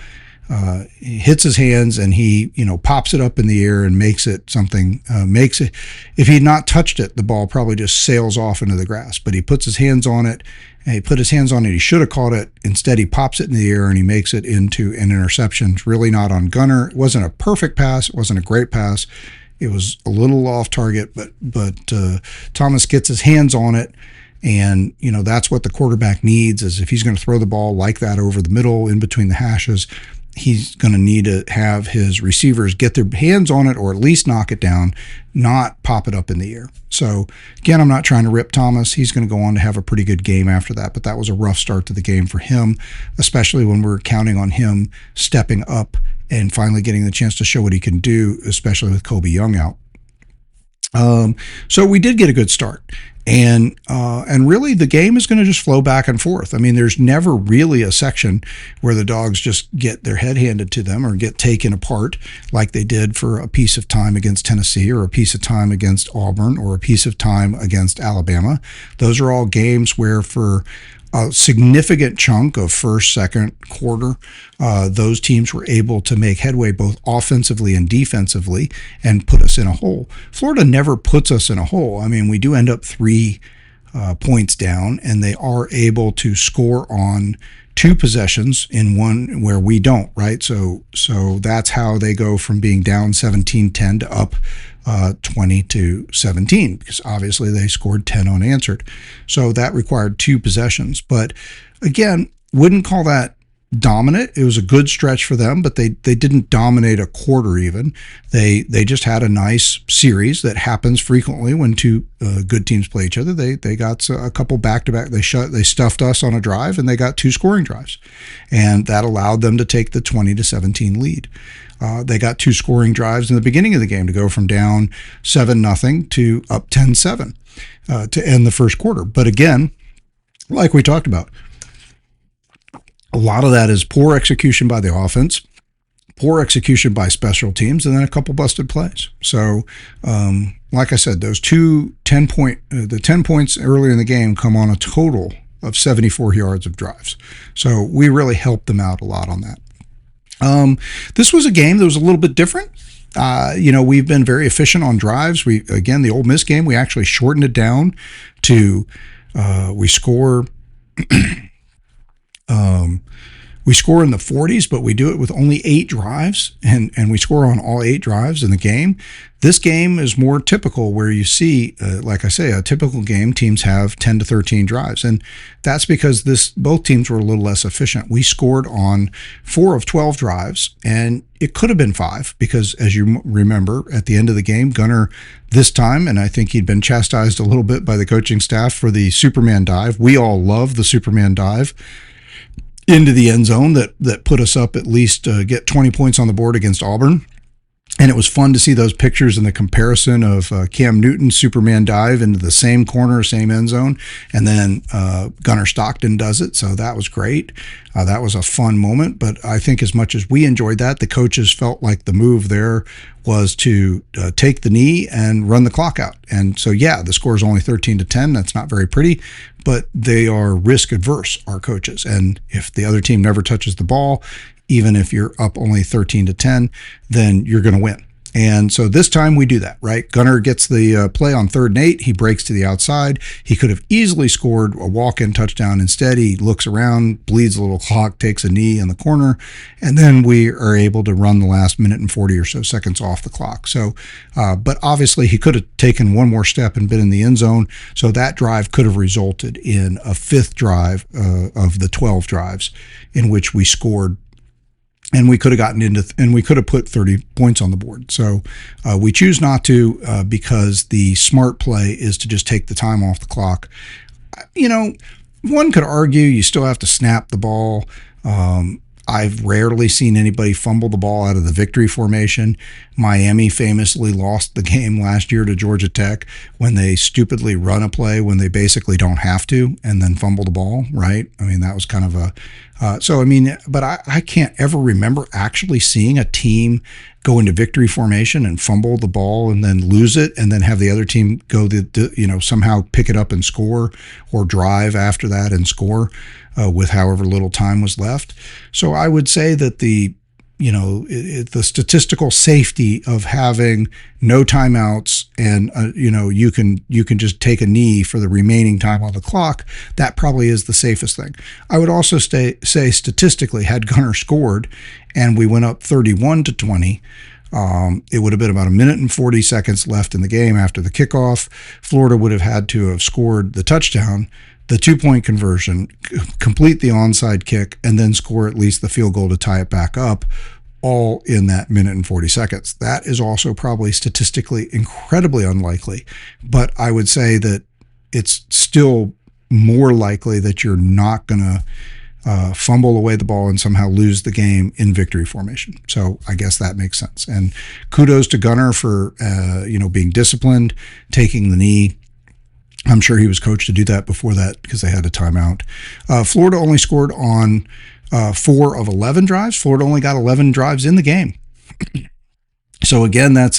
hits his hands, and he pops it up in the air and makes it something. If he had not touched it, the ball probably just sails off into the grass. But he puts his hands on it, and he should have caught it. Instead, he pops it in the air and he makes it into an interception. It's really not on Gunner. It wasn't a perfect pass. It wasn't a great pass. It was a little off target, but Thomas gets his hands on it. And, that's what the quarterback needs, is if he's going to throw the ball like that over the middle in between the hashes, he's going to need to have his receivers get their hands on it, or at least knock it down, not pop it up in the air. So again, I'm not trying to rip Thomas. He's going to go on to have a pretty good game after that, but that was a rough start to the game for him, especially when we're counting on him stepping up and finally getting the chance to show what he can do, especially with Colby Young out. So we did get a good start. And really the game is going to just flow back and forth. There's never really a section where the Dogs just get their head handed to them or get taken apart like they did for a piece of time against Tennessee, or a piece of time against Auburn, or a piece of time against Alabama. Those are all games where for a significant chunk of first, second quarter, those teams were able to make headway both offensively and defensively and put us in a hole. Florida never puts us in a hole. We do end up 3 points down, and they are able to score on 2 possessions in one where we don't, right? So that's how they go from being down 17-10 to up 20-17, because obviously they scored 10 unanswered. So that required 2 possessions. But again, wouldn't call that dominant. It was a good stretch for them, but they didn't dominate a quarter even. They just had a nice series that happens frequently when 2 good teams play each other. They got a couple back-to-back. They stuffed us on a drive, and they got 2 scoring drives, and that allowed them to take the 20-17 lead. They got 2 scoring drives in the beginning of the game to go from down 7-0 to up 10-7 to end the first quarter. But again, like we talked about, a lot of that is poor execution by the offense, poor execution by special teams, and then a couple busted plays. So, like I said, those 10 points earlier in the game come on a total of 74 yards of drives. So we really helped them out a lot on that. This was a game that was a little bit different. We've been very efficient on drives. The Ole Miss game, we actually shortened it down to we score we score in the 40s, but we do it with only 8 drives, and we score on all 8 drives in the game. This game is more typical, where you see, like I say, a typical game, teams have 10 to 13 drives, and that's because both teams were a little less efficient. We scored on 4 of 12 drives, and it could have been 5, because as you remember, at the end of the game, Gunner this time, and I think he'd been chastised a little bit by the coaching staff for the Superman dive. We all love the Superman dive into the end zone that put us up at least get 20 points on the board against Auburn. And it was fun to see those pictures and the comparison of Cam Newton's Superman dive into the same corner, same end zone, and then Gunner Stockton does it. So that was great. That was a fun moment. But I think as much as we enjoyed that, the coaches felt like the move there was to take the knee and run the clock out. And so, yeah, the score is only 13-10. That's not very pretty, but they are risk adverse, our coaches. And if the other team never touches the ball, even if you're up only 13-10, then you're going to win. And so this time we do that, right? Gunner gets the play on 3rd and 8. He breaks to the outside. He could have easily scored a walk-in touchdown. Instead, he looks around, bleeds a little clock, takes a knee in the corner, and then we are able to run the last minute and 40 or so seconds off the clock. So, but obviously he could have taken one more step and been in the end zone. So that drive could have resulted in a 5th drive of the 12 drives in which we scored. And we could have put 30 points on the board. So we choose not to because the smart play is to just take the time off the clock. One could argue you still have to snap the ball. I've rarely seen anybody fumble the ball out of the victory formation. Miami famously lost the game last year to Georgia Tech when they stupidly run a play when they basically don't have to and then fumble the ball, right? I mean, that was kind of but I can't ever remember actually seeing a team go into victory formation and fumble the ball and then lose it and then have the other team go somehow pick it up and score, or drive after that and score with however little time was left. So I would say that the statistical safety of having no timeouts and you can just take a knee for the remaining time on the clock, that probably is the safest thing. I would also say statistically, had Gunner scored and we went up 31-20, it would have been about 1 minute and 40 seconds left in the game after the kickoff. Florida would have had to have scored the touchdown, the 2-point conversion, complete the onside kick, and then score at least the field goal to tie it back up, all in that 1 minute and 40 seconds. That is also probably statistically incredibly unlikely, but I would say that it's still more likely that you're not going to fumble away the ball and somehow lose the game in victory formation. So I guess that makes sense. And kudos to Gunner for being disciplined, taking the knee. I'm sure he was coached to do that before that because they had a timeout. Florida only scored on 4 of 11 drives. Florida only got 11 drives in the game. So again, that's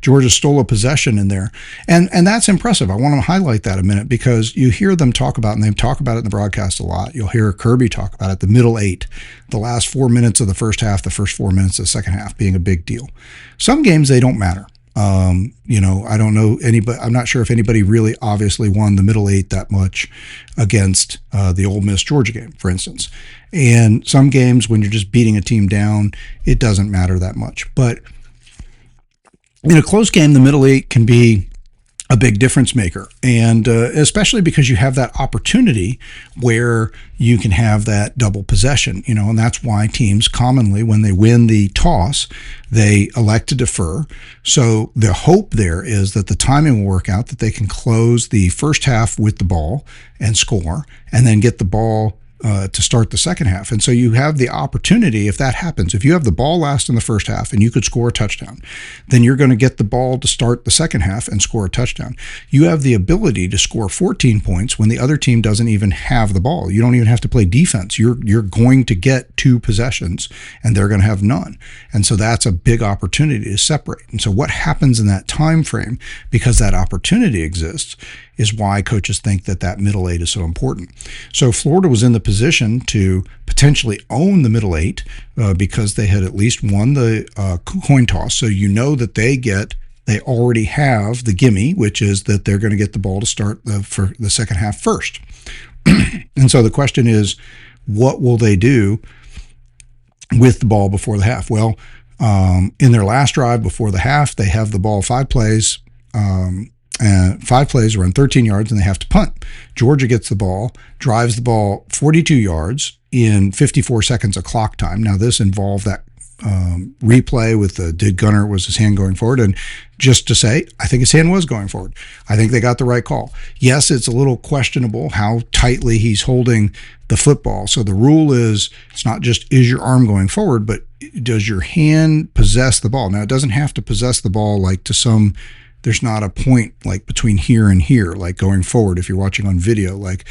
Georgia stole a possession in there. And that's impressive. I want to highlight that a minute because you hear them talk about, and they talk about it in the broadcast a lot. You'll hear Kirby talk about it, the middle 8, the last 4 minutes of the first half, the first 4 minutes of the second half being a big deal. Some games, they don't matter. I don't know anybody. I'm not sure if anybody really obviously won the middle 8 that much against the Ole Miss Georgia game, for instance. And some games when you're just beating a team down, it doesn't matter that much. But In a close game, the middle eight can be a big difference maker, and especially because you have that opportunity where you can have that double possession, and that's why teams commonly, when they win the toss, they elect to defer. So the hope there is that the timing will work out, that they can close the first half with the ball and score, and then get the ball to start the second half. And so you have the opportunity, if that happens, if you have the ball last in the first half and you could score a touchdown, then you're going to get the ball to start the second half and score a touchdown. You have the ability to score 14 points when the other team doesn't even have the ball. You don't even have to play defense. You're going to get 2 possessions and they're going to have none. And so that's a big opportunity to separate. And so what happens in that time frame, because that opportunity exists, is why coaches think that middle eight is so important. So Florida was in the position to potentially own the middle eight because they had at least won the coin toss. So that they already have the gimme, which is that they're going to get the ball to start for the second half first. And so the question is, what will they do with the ball before the half? Well, in their last drive before the half, they have the ball 5 plays. 5 plays, around 13 yards, and they have to punt. Georgia gets the ball, drives the ball 42 yards in 54 seconds of clock time. Now, this involved that replay with was his hand going forward? And just to say, I think his hand was going forward. I think they got the right call. Yes, it's a little questionable how tightly he's holding the football. So the rule is, it's not just is your arm going forward, but does your hand possess the ball? Now, it doesn't have to possess the ball like to some. There's not a point like between here and here, like going forward. If you're watching on video, like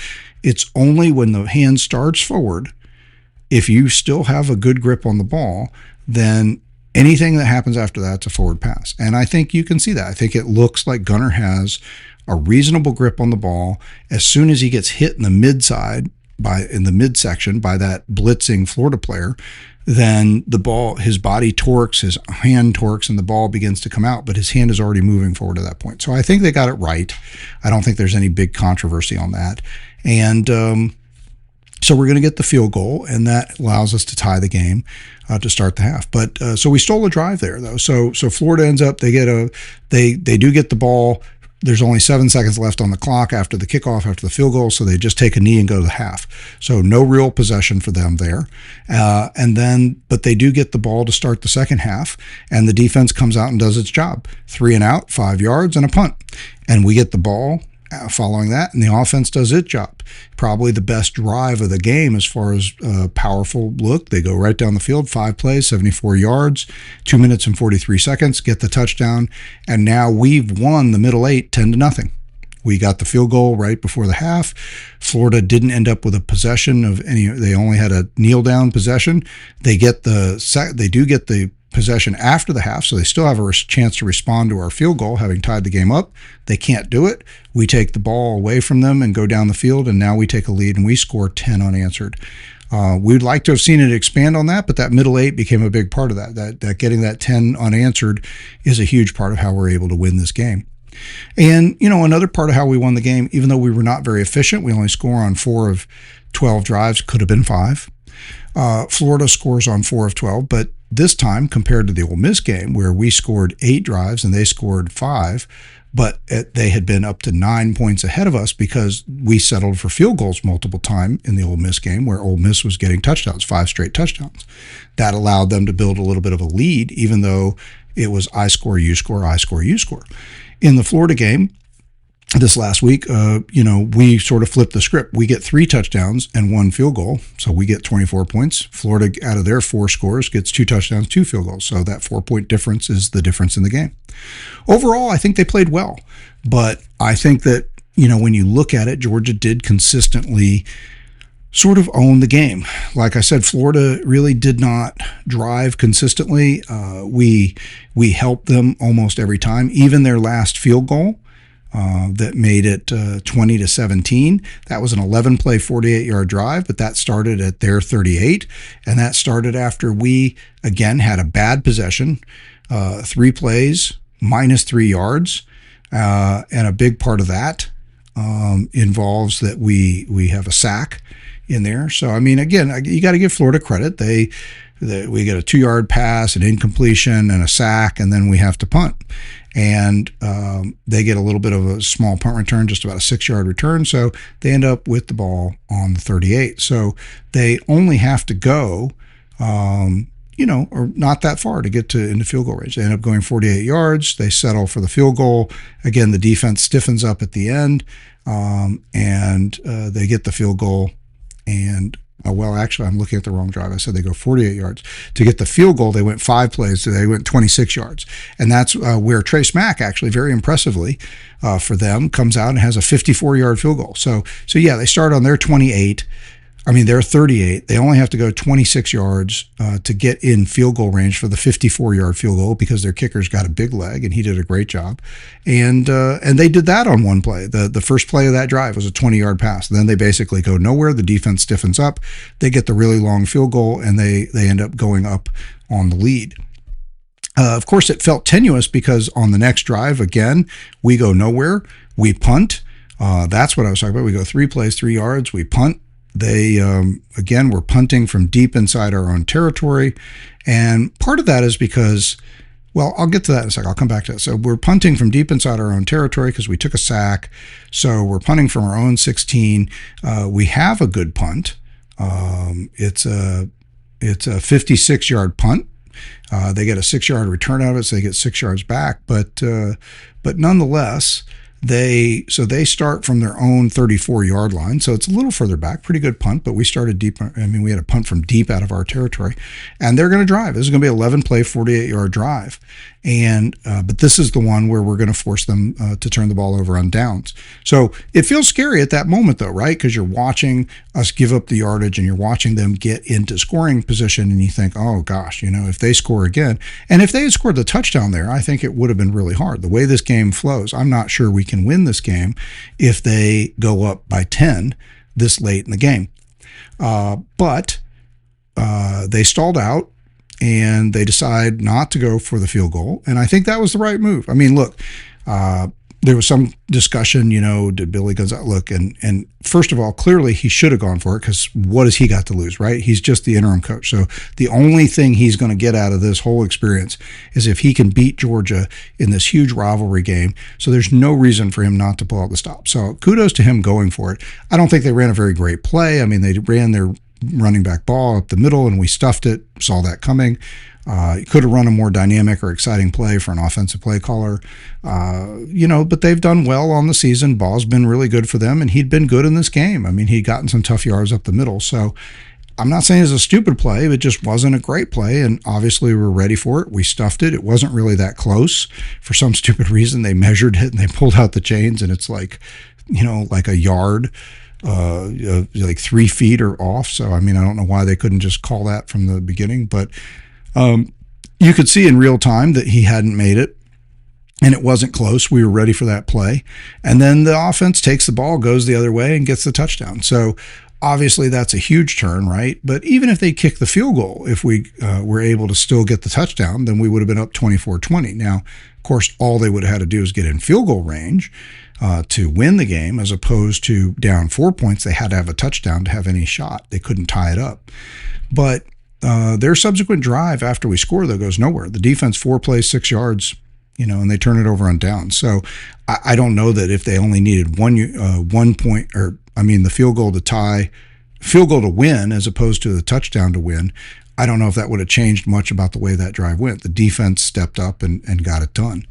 it's only when the hand starts forward, if you still have a good grip on the ball, then anything that happens after that's a forward pass. And I think you can see that. I think it looks like Gunner has a reasonable grip on the ball. As soon as he gets hit in the midsection by that blitzing Florida player, then the ball, his body torques, his hand torques, and the ball begins to come out, but his hand is already moving forward to that point. So I think they got it right. I don't think there's any big controversy on that. And so we're going to get the field goal, and that allows us to tie the game to start the half. But so we stole a drive there, though. So Florida ends up, they do get the ball. There's only 7 seconds left on the clock after the kickoff, after the field goal, so they just take a knee and go to the half. So no real possession for them there. But they do get the ball to start the second half, and the defense comes out and does its job. 3 and out, 5 yards, and a punt. And we get the ball following that, and the offense does its job. Probably the best drive of the game as far as powerful look. They go right down the field, 5 plays, 74 yards, 2 minutes and 43 seconds, get the touchdown, and now we've won the middle eight 10-0. We got the field goal right before the half. Florida didn't end up with a possession of any. They only had a kneel down possession. They do get the possession after the half, so they still have a chance to respond to our field goal, having tied the game up. They can't do it. We take the ball away from them and go down the field, and now we take a lead, and we score 10 unanswered. We'd like to have seen it expand on that, but that middle eight became a big part of that. That getting that 10 unanswered is a huge part of how we're able to win this game. And, another part of how we won the game, even though we were not very efficient, we only score on 4 of 12 drives, could have been 5. Florida scores on 4 of 12, but this time, compared to the Ole Miss game, where we scored 8 drives and they scored 5, but they had been up to 9 points ahead of us because we settled for field goals multiple times in the Ole Miss game, where Ole Miss was getting touchdowns, 5 straight touchdowns. That allowed them to build a little bit of a lead, even though it was I score, you score, I score, you score. In the Florida game, this last week, we sort of flipped the script. We get 3 touchdowns and 1 field goal, so we get 24 points. Florida, out of their 4 scores, gets 2 touchdowns, 2 field goals. So that 4-point difference is the difference in the game. Overall, I think they played well, but I think that, when you look at it, Georgia did consistently sort of own the game. Like I said, Florida really did not drive consistently. We helped them almost every time, even their last field goal. That made it 20-17. That was an 11-play, 48-yard drive, but that started at their 38, and that started after we, again, had a bad possession, 3 plays, -3 yards, and a big part of that involves that we have a sack in there. So, again, you got to give Florida credit. we get a 2-yard pass, an incompletion, and a sack, and then we have to punt. And they get a little bit of a small punt return, just about a 6-yard return. So they end up with the ball on the 38. So they only have to go, or not that far to get into field goal range. They end up going 48 yards. They settle for the field goal. Again, the defense stiffens up at the end, and they get the field goal. And actually, I'm looking at the wrong drive. I said they go 48 yards. To get the field goal, they went 5 plays. So they went 26 yards. And that's where Trace Mack, actually, very impressively for them, comes out and has a 54-yard field goal. So yeah, they start on their 28. They're 38. They only have to go 26 yards to get in field goal range for the 54-yard field goal because their kicker's got a big leg, and he did a great job. And they did that on one play. The first play of that drive was a 20-yard pass. Then they basically go nowhere. The defense stiffens up. They get the really long field goal, and they end up going up on the lead. Of course, it felt tenuous because on the next drive, again, we go nowhere. We punt. That's what I was talking about. We go 3 plays, 3 yards. We punt. They, again, were punting from deep inside our own territory. And part of that is because, I'll get to that in a second. I'll come back to that. So we're punting from deep inside our own territory because we took a sack. So we're punting from our own 16. We have a good punt. It's a 56-yard punt. They get a 6-yard return out of it, so they get 6 yards back. But nonetheless, they start from their own 34-yard line, so it's a little further back. Pretty good punt, but we started deep. We had a punt from deep out of our territory, and they're going to drive. This is going to be 11-play, 48-yard drive, and but this is the one where we're going to force them to turn the ball over on downs. So it feels scary at that moment, though, right? Because you're watching us give up the yardage, and you're watching them get into scoring position, and you think, oh gosh, if they score again, and if they had scored the touchdown there, I think it would have been really hard. The way this game flows, I'm not sure we can win this game if they go up by 10 this late in the game. But they stalled out and they decide not to go for the field goal. And I think that was the right move. Look, there was some discussion, did Billy Gonzalez look? And first of all, clearly he should have gone for it because what has he got to lose, right? He's just the interim coach. So the only thing he's going to get out of this whole experience is if he can beat Georgia in this huge rivalry game. So there's no reason for him not to pull out the stop. So kudos to him going for it. I don't think they ran a very great play. They ran their running back ball up the middle and we stuffed it, saw that coming. You could have run a more dynamic or exciting play for an offensive play caller, but they've done well on the season. Ball's been really good for them, and he'd been good in this game. He'd gotten some tough yards up the middle. So I'm not saying it's a stupid play, it just wasn't a great play, and obviously we were ready for it. We stuffed it. It wasn't really that close. For some stupid reason, they measured it, and they pulled out the chains, and it's like a yard. Like 3 feet or off. So, I don't know why they couldn't just call that from the beginning, but you could see in real time that he hadn't made it and it wasn't close. We were ready for that play. And then the offense takes the ball, goes the other way and gets the touchdown. So obviously that's a huge turn, right? But even if they kick the field goal, if we were able to still get the touchdown, then we would have been up 24-20. Now, of course, all they would have had to do is get in field goal range to win the game, as opposed to down 4 points. They had to have a touchdown to have any shot. They couldn't tie it up. But their subsequent drive after we score, though, goes nowhere. The defense 4 plays, 6 yards, and they turn it over on downs. So I don't know that if they only needed 1 point, the field goal to win as opposed to the touchdown to win, I don't know if that would have changed much about the way that drive went. The defense stepped up and got it done.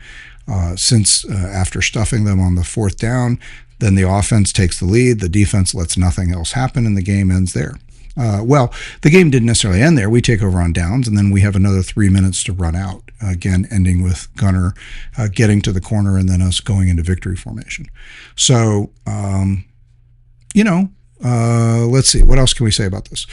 Since after stuffing them on the 4th down, then the offense takes the lead, the defense lets nothing else happen, and the game ends there. The game didn't necessarily end there. We take over on downs, and then we have another 3 minutes to run out, again ending with Gunner getting to the corner and then us going into victory formation. So, let's see. What else can we say about this?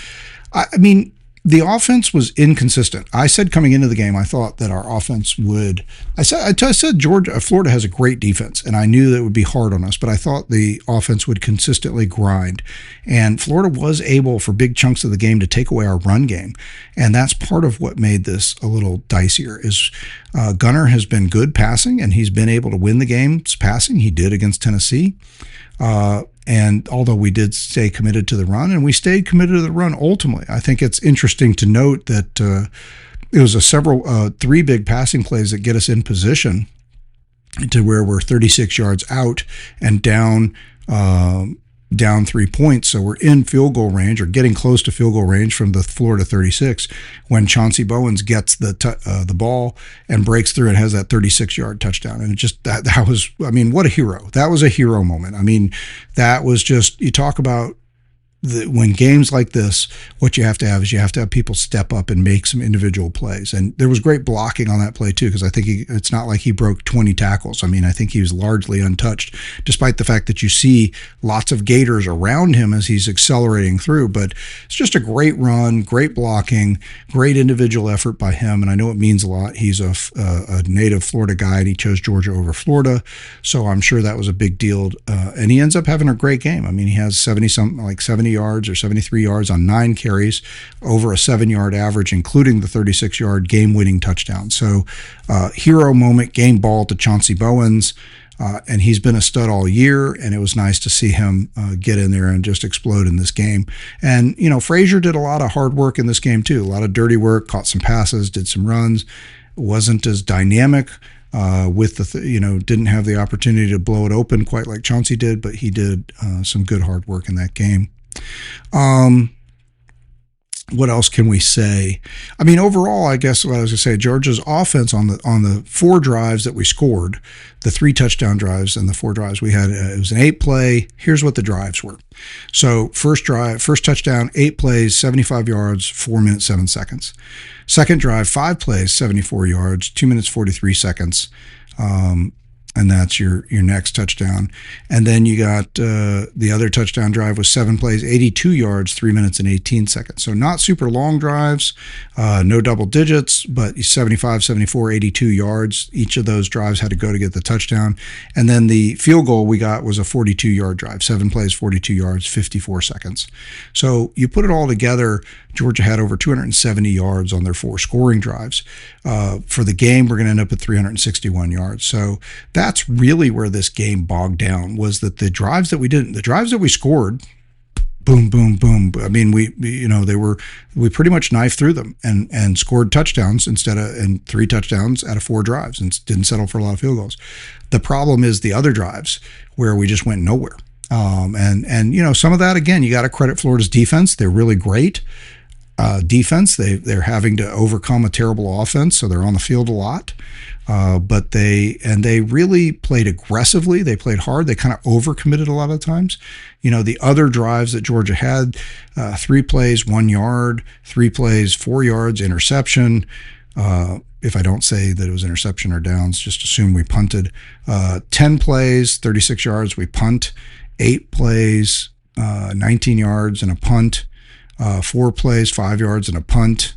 The offense was inconsistent. I said coming into the game, I thought that our offense would. I said Florida has a great defense, and I knew that it would be hard on us. But I thought the offense would consistently grind, and Florida was able for big chunks of the game to take away our run game, and that's part of what made this a little dicier. Is Gunner has been good passing, and he's been able to win the games passing. He did against Tennessee.
And although we did stay committed to the run, and we stayed committed to the run ultimately, I think it's interesting to note that it was three big passing plays that get us in position to where we're 36 yards out and down 3 points. So we're in field goal range, or getting close to field goal range from the Florida 36, when Chauncey Bowens gets the ball and breaks through and has that 36-yard touchdown. And it just, that was, I mean, what a hero. That was a hero moment. I mean, that was just, you talk about when games like this, what you have to have is you have to have people step up and make some individual plays. And there was great blocking on that play too, because I think it's not like he broke 20 tackles. I mean, I think he was largely untouched, despite the fact that you see lots of Gators around him as he's accelerating through. But it's just a great run, great blocking, great individual effort by him. And I know it means a lot. He's a native Florida guy, and he chose Georgia over Florida. So I'm sure that was a big deal. And he ends up having a great game. I mean, he has 70 yards or 73 yards on 9 carries, over a 7-yard average, including the 36-yard game-winning touchdown. So hero moment, game ball to Chauncey Bowens, and he's been a stud all year, and it was nice to see him get in there and just explode in this game. And, you know, Frazier did a lot of hard work in this game too, a lot of dirty work, caught some passes, did some runs, wasn't as dynamic didn't have the opportunity to blow it open quite like Chauncey did, but he did some good hard work in that game. What else can we say? I mean, overall, I guess what I was going to say, Georgia's offense on the 4 drives that we scored, the 3 touchdown drives and the 4 drives we had, it was an 8-play. Here's what the drives were. So first touchdown, 8 plays, 75 yards, 4 minutes, 7 seconds. Second drive, 5 plays, 74 yards, 2 minutes, 43 seconds. And that's your next touchdown. And then you got the other touchdown drive was 7 plays, 82 yards, 3 minutes and 18 seconds. So not super long drives, no double digits, but 75, 74, 82 yards. Each of those drives had to go to get the touchdown. And then the field goal we got was a 42-yard drive, 7 plays, 42 yards, 54 seconds. So you put it all together, Georgia had over 270 yards on their 4 scoring drives. For the game, we're going to end up at 361 yards. So that's really where this game bogged down, was that the drives that we scored, boom, boom, boom. I mean, we pretty much knifed through them and scored touchdowns and 3 touchdowns out of 4 drives, and didn't settle for a lot of field goals. The problem is the other drives where we just went nowhere. And some of that, again, you got to credit Florida's defense. They're really great. Defense, they're having to overcome a terrible offense, so they're on the field a lot. But they really played aggressively. They played hard. They kind of overcommitted a lot of times. The other drives that Georgia had, 3 plays, 1 yard, 3 plays, 4 yards, interception. If I don't say that it was interception or downs, just assume we punted. 10 plays, 36 yards, we punt. 8 plays, 19 yards and a punt. 4 plays, 5 yards and a punt.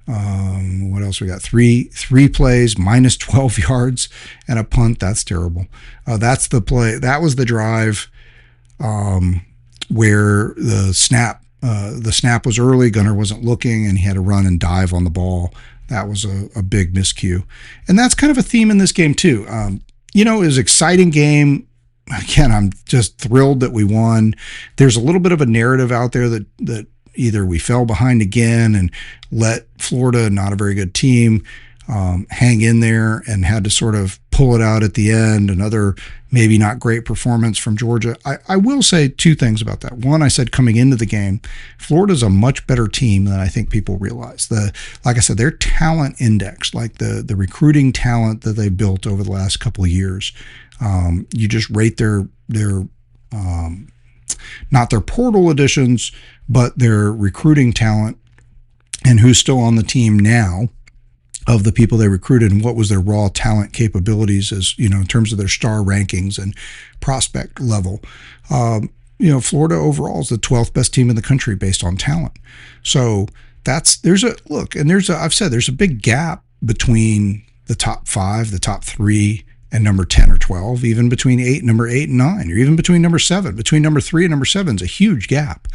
What else we got? Three plays, minus 12 yards and a punt. That's terrible. That's the play. That was the drive where the snap was early. Gunner wasn't looking, and he had to run and dive on the ball. That was a big miscue. And that's kind of a theme in this game too. It was an exciting game. Again, I'm just thrilled that we won. There's a little bit of a narrative out there that either we fell behind again and let Florida, not a very good team, hang in there and had to sort of pull it out at the end. Another maybe not great performance from Georgia. I will say 2 things about that. One, I said coming into the game, Florida's a much better team than I think people realize. Like I said, their talent index, like the recruiting talent that they built over the last couple of years, you just rate their not their portal additions, but their recruiting talent and who's still on the team now of the people they recruited and what was their raw talent capabilities as, in terms of their star rankings and prospect level. Florida overall is the 12th best team in the country based on talent. So there's a big gap between the top 5, the top 3, and number 10 or 12, even between number 8 and 9, or even between number 7. Between number 3 and number 7 is a huge gap.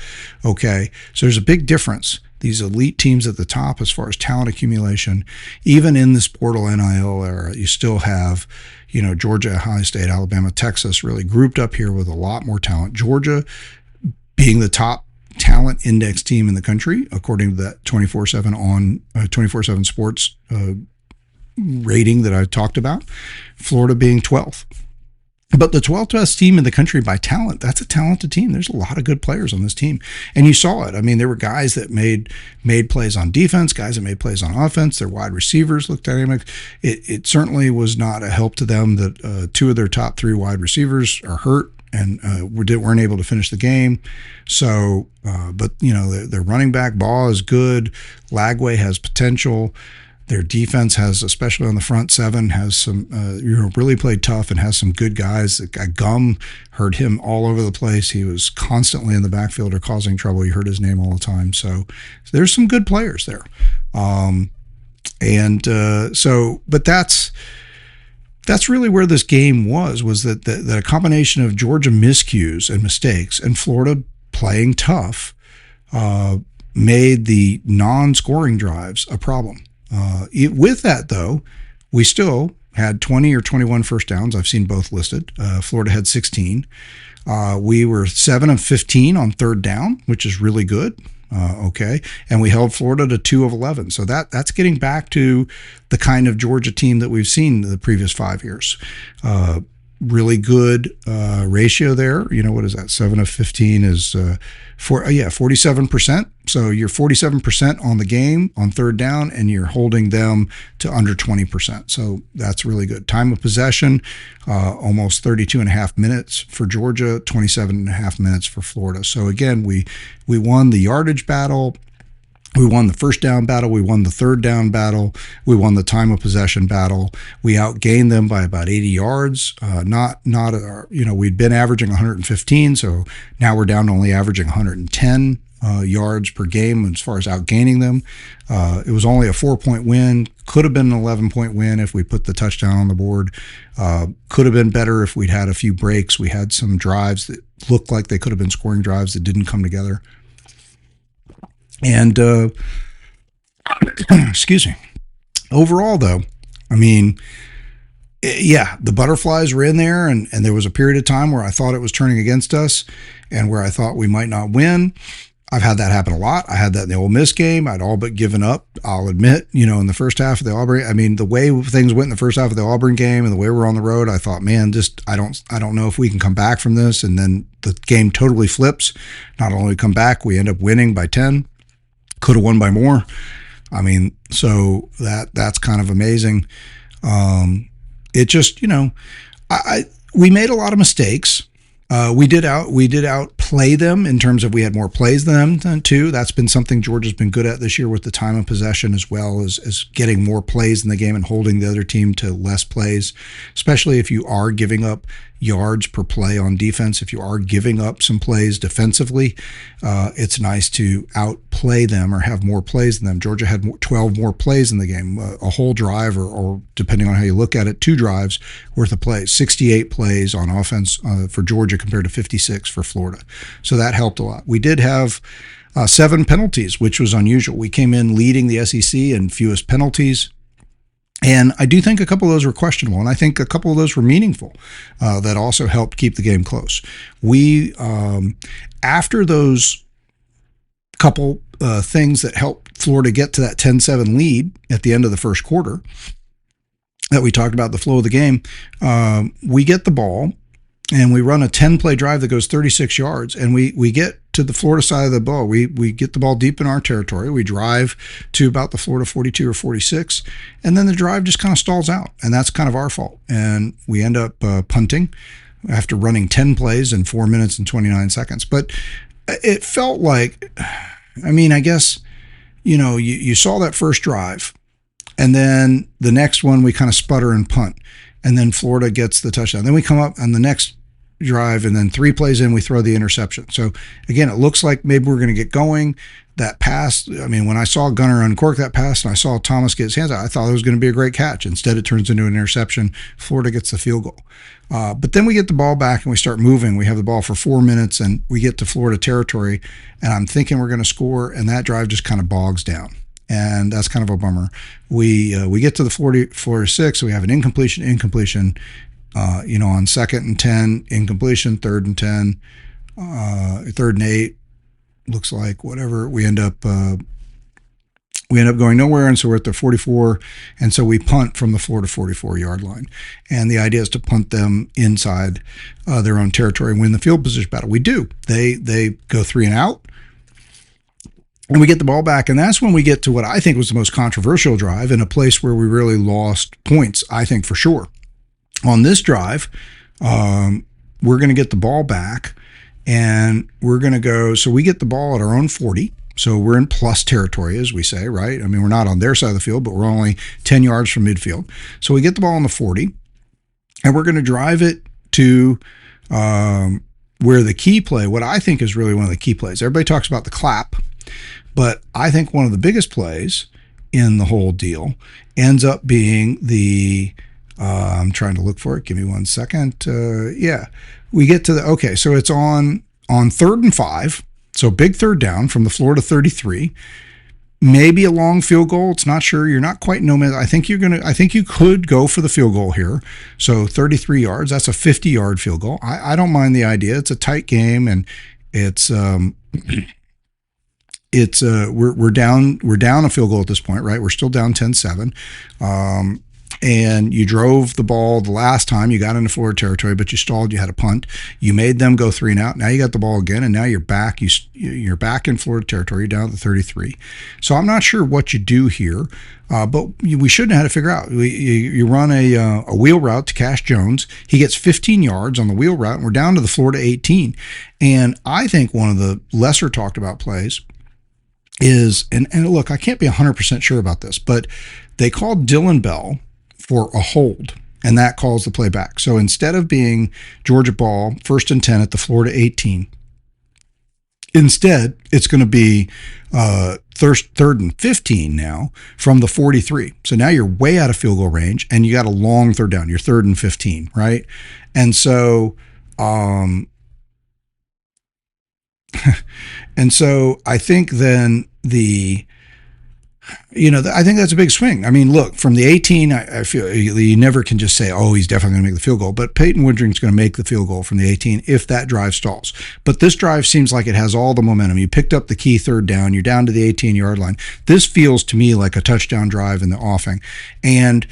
Okay, so there's a big difference. these elite teams at the top as far as talent accumulation. Even in this portal NIL era, you still have, Georgia, Ohio State, Alabama, Texas really grouped up here with a lot more talent. Georgia being the top talent index team in the country, according to that 24/7 sports rating that I talked about. Florida being 12th. But the 12th best team in the country by talent, that's a talented team. There's a lot of good players on this team. And you saw it. I mean, there were guys that made plays on defense, guys that made plays on offense. Their wide receivers looked dynamic. It certainly was not a help to them that two of their top three wide receivers are hurt and weren't able to finish the game. So, but, their running back, Ball, is good. Lagway has potential. Their defense has, especially on the front seven, has some, really played tough and has some good guys. Gum, heard him all over the place. He was constantly in the backfield or causing trouble. You heard his name all the time. So there's some good players there. But that's really where this game was that a combination of Georgia miscues and mistakes and Florida playing tough made the non-scoring drives a problem. With that, though, we still had 20 or 21 first downs. I've seen both listed. Florida had 16. We were 7 of 15 on third down, which is really good. Okay. And we held Florida to 2 of 11. So that's getting back to the kind of Georgia team that we've seen the previous 5 years. Really good ratio there. What is that? 7 of 15 is 47%. So you're 47% on the game on third down, and you're holding them to under 20%. So that's really good. Time of possession, almost 32 and a half minutes for Georgia, 27 and a half minutes for Florida. So again, we won the yardage battle. We won the first down battle. We won the third down battle. We won the time of possession battle. We outgained them by about 80 yards. We'd been averaging 115, so now we're down to only averaging 110 yards per game as far as outgaining them. It was only a 4-point win. Could have been an 11-point win if we put the touchdown on the board. Could have been better if we'd had a few breaks. We had some drives that looked like they could have been scoring drives that didn't come together. And, excuse me, overall though, I mean, the butterflies were in there and there was a period of time where I thought it was turning against us and where I thought we might not win. I've had that happen a lot. I had that in the Ole Miss game. I'd all but given up, I'll admit, in the first half of the Auburn. I mean, the way things went in the first half of the Auburn game and the way we're on the road, I thought, man, I don't know if we can come back from this. And then the game totally flips. Not only come back, we end up winning by 10. Could have won by more. I mean, so that's kind of amazing. It just, we made a lot of mistakes. We did outplay them in terms of we had more plays than them too. That's been something Georgia's been good at this year with the time of possession, as well as getting more plays in the game and holding the other team to less plays, especially if you are giving up yards per play on defense. If you are giving up some plays defensively, it's nice to outplay them or have more plays than them. Georgia had 12 more plays in the game, a whole drive or depending on how you look at it, 2 drives worth of plays, 68 plays on offense for Georgia compared to 56 for Florida. So that helped a lot. We did have 7 penalties, which was unusual. We came in leading the SEC in fewest penalties. And I do think a couple of those were questionable, and I think a couple of those were meaningful. That also helped keep the game close. We, after those couple things that helped Florida get to that 10-7 lead at the end of the first quarter that we talked about, the flow of the game, we get the ball, and we run a 10-play drive that goes 36 yards, and we get to the Florida side of the ball. We get the ball deep in our territory. We drive to about the Florida 42 or 46, and then the drive just kind of stalls out, and that's kind of our fault. And we end up punting after running 10 plays in 4 minutes and 29 seconds. But it felt like, I mean, I guess, you saw that first drive, and then the next one we kind of sputter and punt. And then Florida gets the touchdown. Then we come up on the next drive, and then 3 plays in, we throw the interception. So again, it looks like maybe we're going to get going. that pass, I mean, when I saw Gunner uncork that pass and I saw Thomas get his hands out, I thought it was going to be a great catch. Instead, it turns into an interception. Florida gets the field goal. But then we get the ball back and we start moving. We have the ball for 4 minutes and we get to Florida territory, and I'm thinking we're going to score, and that drive just kind of bogs down. And that's kind of a bummer. We get to the Florida 6, so we have an incompletion, on 2nd and 10, incompletion, 3rd and 10, 3rd and 8, looks like whatever. We end up going nowhere, and so we're at the 44, and so we punt from the Florida 44-yard line. And the idea is to punt them inside their own territory and win the field position battle. We do. They go 3 and out, and we get the ball back, and that's when we get to what I think was the most controversial drive in a place where we really lost points, I think for sure. On this drive, we're going to get the ball back, and we're going to go, so we get the ball at our own 40. So we're in plus territory, as we say, right? I mean, we're not on their side of the field, but we're only 10 yards from midfield. So we get the ball on the 40, and we're going to drive it to where the key play, what I think is really one of the key plays. Everybody talks about the clap, but I think one of the biggest plays in the whole deal ends up being the, I'm trying to look for it. Give me 1 second. We get to okay, so it's on 3rd and 5. So big third down from the Florida 33, maybe a long field goal. It's not sure. You're not quite no man. I think you could go for the field goal here. So 33 yards, that's a 50-yard field goal. I don't mind the idea. It's a tight game, and it's we're down a field goal at this point, right? We're still down 10-7. And you drove the ball the last time you got into Florida territory, but you stalled. You had a punt. You made them go 3 and out. Now you got the ball again, and now you're back. You're back in Florida territory. You're down at the 33. So I'm not sure what you do here, but we shouldn't have had to figure out. You run a wheel route to Cash Jones. He gets 15 yards on the wheel route, and we're down to the Florida 18. And I think one of the lesser talked about plays is, and look, I can't be 100% sure about this, but they called Dylan Bell for a hold, and that calls the play back. So instead of being Georgia ball, 1st and 10 at the Florida 18, instead it's going to be 3rd and 15 now from the 43. So now you're way out of field goal range, and you got a long third down. You're 3rd and 15, right? And so, I think then I think that's a big swing. I mean, look, from the 18, I feel you never can just say, oh, he's definitely going to make the field goal. But Peyton Woodring's going to make the field goal from the 18 if that drive stalls. But this drive seems like it has all the momentum. You picked up the key third down. You're down to the 18-yard line. This feels to me like a touchdown drive in the offing. And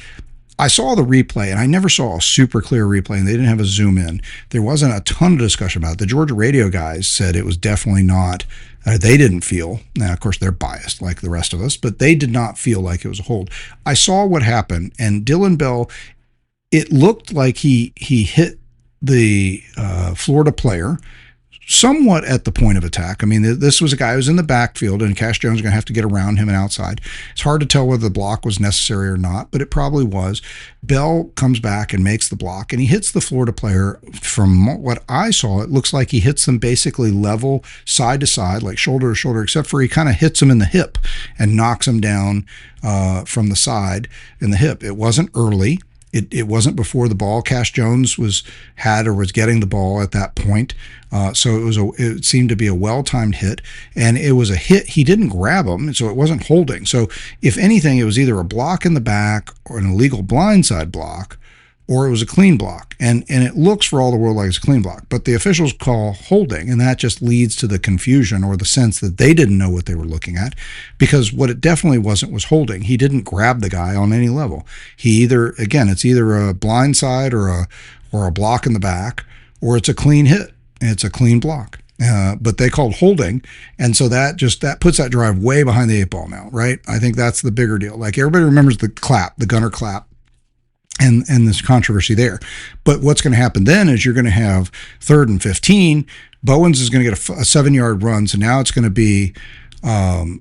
I saw the replay, and I never saw a super clear replay, and they didn't have a zoom in. There wasn't a ton of discussion about it. The Georgia radio guys said it was definitely not. They didn't feel, now of course they're biased like the rest of us, but they did not feel like it was a hold. I saw what happened, and Dylan Bell, it looked like he hit the Florida player somewhat at the point of attack. I mean, this was a guy who was in the backfield, and Cash Jones is going to have to get around him and outside. It's hard to tell whether the block was necessary or not, but it probably was. Bell comes back and makes the block, and he hits the Florida player. From what I saw, it looks like he hits them basically level, side to side, like shoulder to shoulder, except for he kind of hits him in the hip and knocks him down from the side in the hip. It wasn't early. It wasn't before the ball. Cash Jones was getting the ball at that point. So it seemed to be a well-timed hit, and it was a hit. He didn't grab him, so it wasn't holding. So if anything, it was either a block in the back or an illegal blindside block, or it was a clean block. And it looks for all the world like it's a clean block, but the officials call holding, and that just leads to the confusion or the sense that they didn't know what they were looking at, because what it definitely wasn't was holding. He didn't grab the guy on any level. It's either a blindside or a block in the back, or it's a clean hit. It's a clean block. But they called holding, and so that puts that drive way behind the 8 ball now, right? I think that's the bigger deal. Like, everybody remembers the clap, the Gunner clap, and this controversy there. But what's going to happen then is you're going to have 3rd and 15. Bowens is going to get a 7-yard run, so now it's going to be now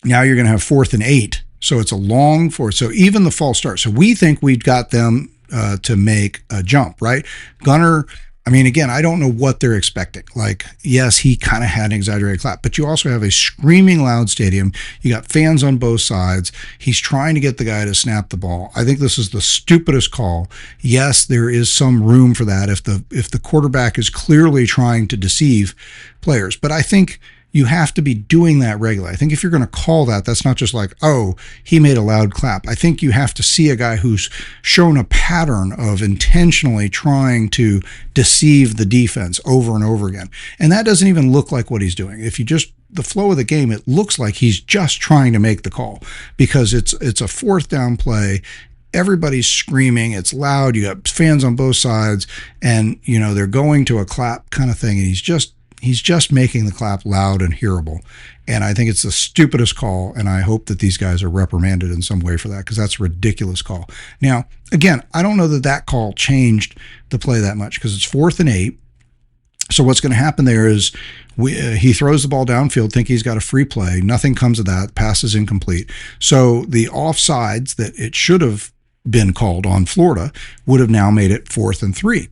you're going to have 4th and 8. So it's a long 4th. So even the false start. So we think we've got them to make a jump, right? Gunner, I mean, again, I don't know what they're expecting. Like, yes, he kind of had an exaggerated clap, but you also have a screaming loud stadium. You got fans on both sides. He's trying to get the guy to snap the ball. I think this is the stupidest call. Yes, there is some room for that if the quarterback is clearly trying to deceive players. But I think you have to be doing that regularly. I think if you're going to call that, that's not just like, oh, he made a loud clap. I think you have to see a guy who's shown a pattern of intentionally trying to deceive the defense over and over again. And that doesn't even look like what he's doing. If you just, the flow of the game, it looks like he's just trying to make the call because it's a fourth down play. Everybody's screaming. It's loud. You got fans on both sides and, they're going to a clap kind of thing. And he's just making the clap loud and hearable. And I think it's the stupidest call. And I hope that these guys are reprimanded in some way for that because that's a ridiculous call. Now, again, I don't know that call changed the play that much because it's 4th and 8. So what's going to happen there is he throws the ball downfield, think he's got a free play. Nothing comes of that. Pass is incomplete. So the offsides that it should have been called on Florida would have now made it 4th and 3,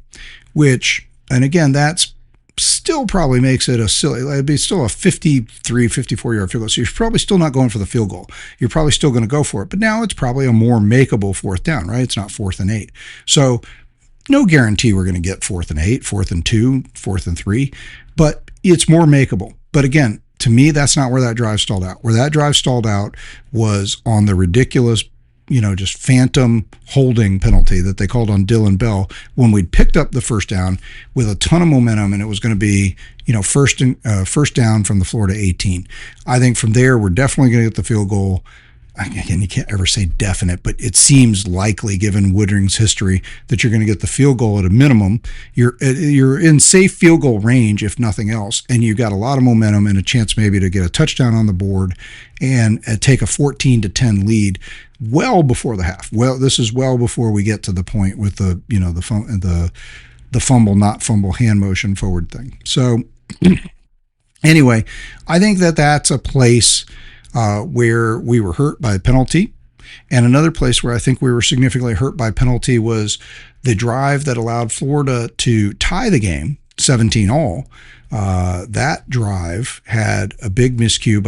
and again, that's still probably makes it it'd be still a 53, 54-yard field goal. So you're probably still not going for the field goal. You're probably still going to go for it. But now it's probably a more makeable 4th down, right? It's not 4th and 8. So no guarantee we're going to get 4th and 8, 4th and 2, 4th and 3, but it's more makeable. But again, to me, that's not where that drive stalled out. Where that drive stalled out was on the ridiculous just phantom holding penalty that they called on Dylan Bell when we'd picked up the first down with a ton of momentum and it was going to be, first down from the Florida 18. I think from there, we're definitely going to get the field goal. Again, you can't ever say definite, but it seems likely given Woodring's history that you're going to get the field goal at a minimum. You're in safe field goal range, if nothing else, and you've got a lot of momentum and a chance maybe to get a touchdown on the board and take a 14-10 lead well before the half. Well, this is well before we get to the point with the fumble, not fumble hand motion forward thing. So anyway, I think that's a place where we were hurt by a penalty. And another place where I think we were significantly hurt by penalty was the drive that allowed Florida to tie the game, 17-all. That drive had a big miscue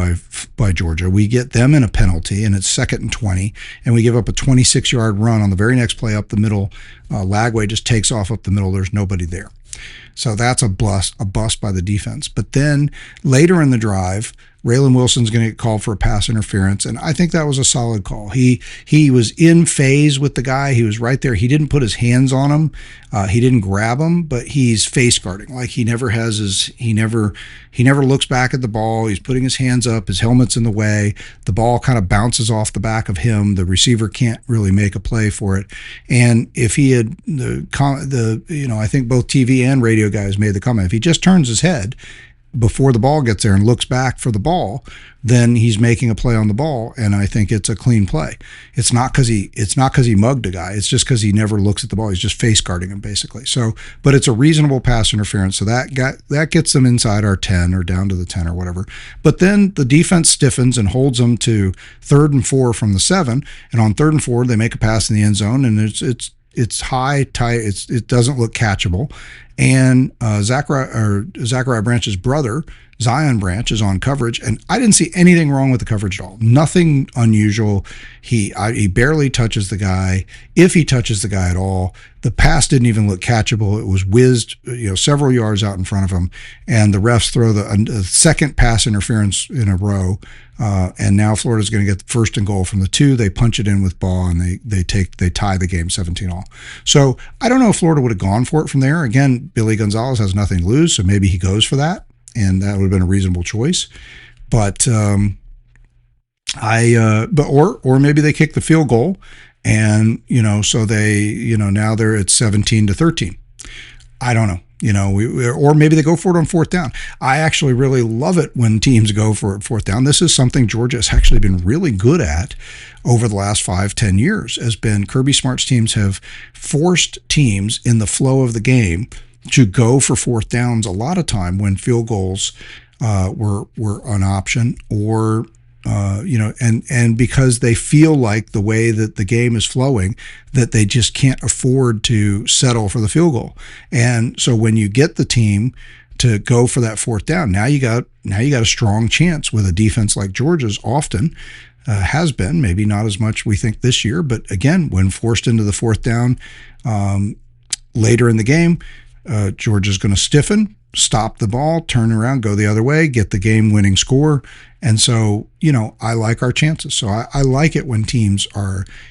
by Georgia. We get them in a penalty, and it's 2nd and 20, and we give up a 26-yard run on the very next play up the middle. Lagway just takes off up the middle. There's nobody there. So that's a bust by the defense. But then later in the drive, Raylan Wilson's going to get called for a pass interference, and I think that was a solid call. He was in phase with the guy. He was right there. He didn't put his hands on him. He didn't grab him, but he's face guarding. Like he never looks back at the ball. He's putting his hands up. His helmet's in the way. The ball kind of bounces off the back of him. The receiver can't really make a play for it. And if he had I think both TV and radio guys made the comment, if he just turns his head before the ball gets there and looks back for the ball, then he's making a play on the ball, and I think it's a clean play. It's not because he mugged a guy. It's just because he never looks at the ball. He's just face guarding him basically. So, but it's a reasonable pass interference. So that gets them inside our 10 or down to the 10 or whatever. But then the defense stiffens and holds them to 3rd and 4 from the 7, and on 3rd and 4 they make a pass in the end zone, and it's high, tight. It doesn't look catchable. And Zachariah Branch's brother, Zion Branch, is on coverage, and I didn't see anything wrong with the coverage at all. Nothing unusual. He barely touches the guy. If he touches the guy at all, the pass didn't even look catchable. It was whizzed, several yards out in front of him, and the refs throw the second pass interference in a row. And now Florida's going to get the 1st and goal from the 2. They punch it in with ball, and they tie the game 17-all. So I don't know if Florida would have gone for it from there. Again, Billy Gonzalez has nothing to lose, so maybe he goes for that, and that would have been a reasonable choice. But or maybe they kick the field goal, and so they now they're at 17-13. I don't know. Or maybe they go for it on 4th down. I actually really love it when teams go for it 4th down. This is something Georgia has actually been really good at over the last 5-10 years. Kirby Smart's teams have forced teams in the flow of the game to go for 4th downs a lot of time when field goals were an option, or and because they feel like the way that the game is flowing, that they just can't afford to settle for the field goal. And so when you get the team to go for that fourth down, now you got a strong chance with a defense like Georgia's often has been, maybe not as much we think this year, but again, when forced into the fourth down later in the game, Georgia's going to stiffen, stop the ball, turn around, go the other way, get the game-winning score. And so, I like our chances. So I like it when teams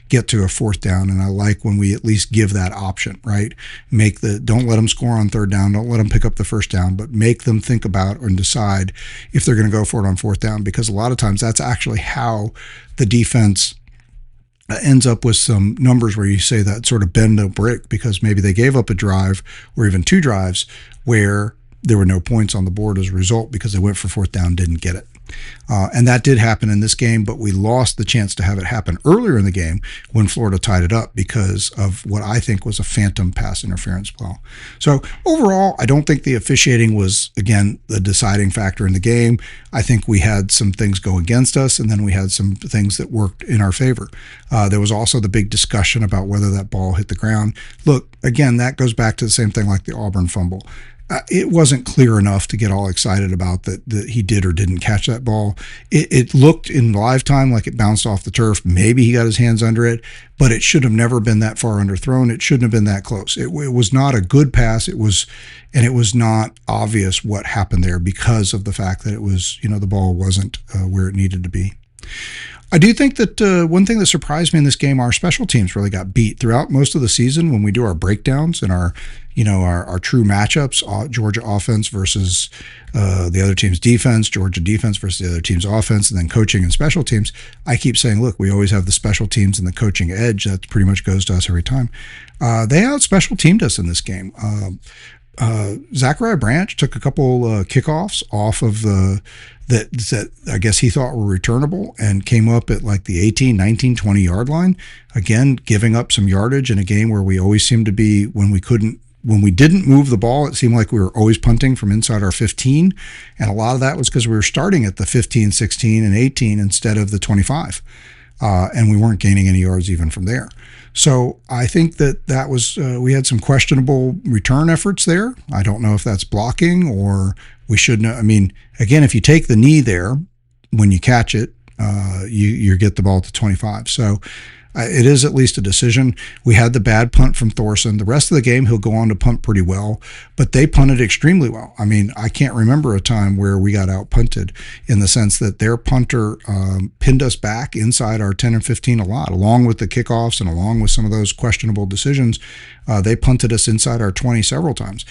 get to a fourth down, and I like when we at least give that option, right? Don't let them score on third down, don't let them pick up the first down, but make them think about and decide if they're going to go for it on fourth down, because a lot of times that's actually how the defense ends up with some numbers where you say that sort of bend no break, because maybe they gave up a drive or even two drives where there were no points on the board as a result because they went for fourth down, didn't get it. And that did happen in this game, but we lost the chance to have it happen earlier in the game when Florida tied it up because of what I think was a phantom pass interference call. So overall, I don't think the officiating was, again, the deciding factor in the game. I think we had some things go against us, and then we had some things that worked in our favor. There was also the big discussion about whether that ball hit the ground. Look, again, that goes back to the same thing like the Auburn fumble. It wasn't clear enough to get all excited about that he did or didn't catch that ball. It looked in live time like it bounced off the turf. Maybe he got his hands under it, but it should have never been that far underthrown. It shouldn't have been that close. It was not a good pass. It was not obvious what happened there because of the fact that it was, the ball wasn't where it needed to be. I do think that one thing that surprised me in this game, our special teams really got beat throughout most of the season when we do our breakdowns and our true matchups, Georgia offense versus the other team's defense, Georgia defense versus the other team's offense, and then coaching and special teams. I keep saying, look, we always have the special teams and the coaching edge. That pretty much goes to us every time. They out special teamed us in this game. Zachariah Branch took a couple kickoffs off of that I guess he thought were returnable and came up at like the 18, 19, 20 yard line. Again, giving up some yardage in a game where we always seemed to be, when we didn't move the ball, it seemed like we were always punting from inside our 15. And a lot of that was because we were starting at the 15, 16, and 18 instead of the 25. And we weren't gaining any yards even from there. So I think that was, we had some questionable return efforts there. I don't know if that's blocking or we shouldn't. I mean, again, if you take the knee there when you catch it, you get the ball to 25. So it is at least a decision. We had the bad punt from Thorson. The rest of the game, he'll go on to punt pretty well, but they punted extremely well. I mean, I can't remember a time where we got out punted in the sense that their punter pinned us back inside our 10 and 15 a lot, along with the kickoffs and along with some of those questionable decisions. They punted us inside our 20 several times.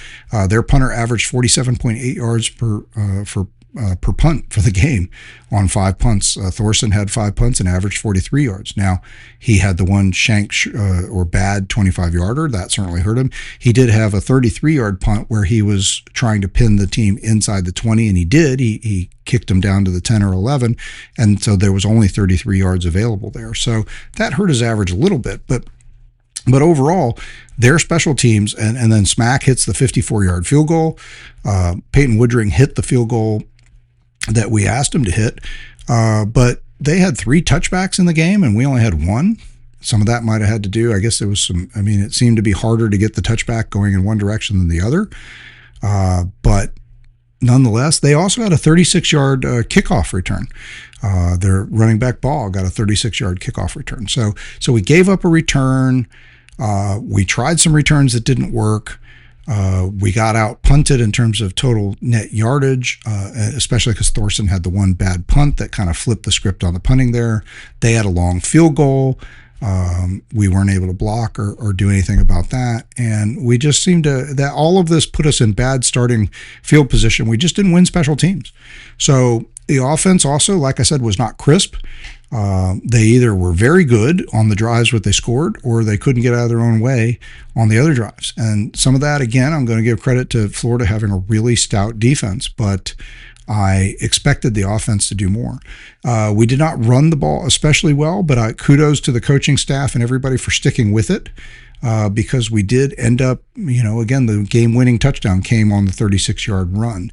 Their punter averaged 47.8 yards per punt for the game on 5 punts. Thorson had 5 punts and averaged 43 yards. Now, he had the one shank or bad 25-yarder. That certainly hurt him. He did have a 33-yard punt where he was trying to pin the team inside the 20, and he did. He kicked him down to the 10 or 11, and so there was only 33 yards available there. So that hurt his average a little bit, but overall, their special teams, and then Smack hits the 54-yard field goal. Peyton Woodring hit the field goal that we asked him to hit, but they had 3 touchbacks in the game and we only had 1. Some of that might have had to do, I guess there was it seemed to be harder to get the touchback going in one direction than the other. But nonetheless, they also had a 36-yard kickoff return. Their running back Ball got a 36-yard kickoff return. So we gave up a return. We tried some returns that didn't work. We got out punted in terms of total net yardage, especially because Thorson had the one bad punt that kind of flipped the script on the punting there. They had a long field goal. We weren't able to block or do anything about that. And we just seemed that all of this put us in bad starting field position. We just didn't win special teams. So the offense also, like I said, was not crisp. They either were very good on the drives what they scored, or they couldn't get out of their own way on the other drives. And some of that, again, I'm going to give credit to Florida having a really stout defense, but I expected the offense to do more. We did not run the ball especially well, but kudos to the coaching staff and everybody for sticking with it. Because we did end up, again, the game-winning touchdown came on the 36-yard run.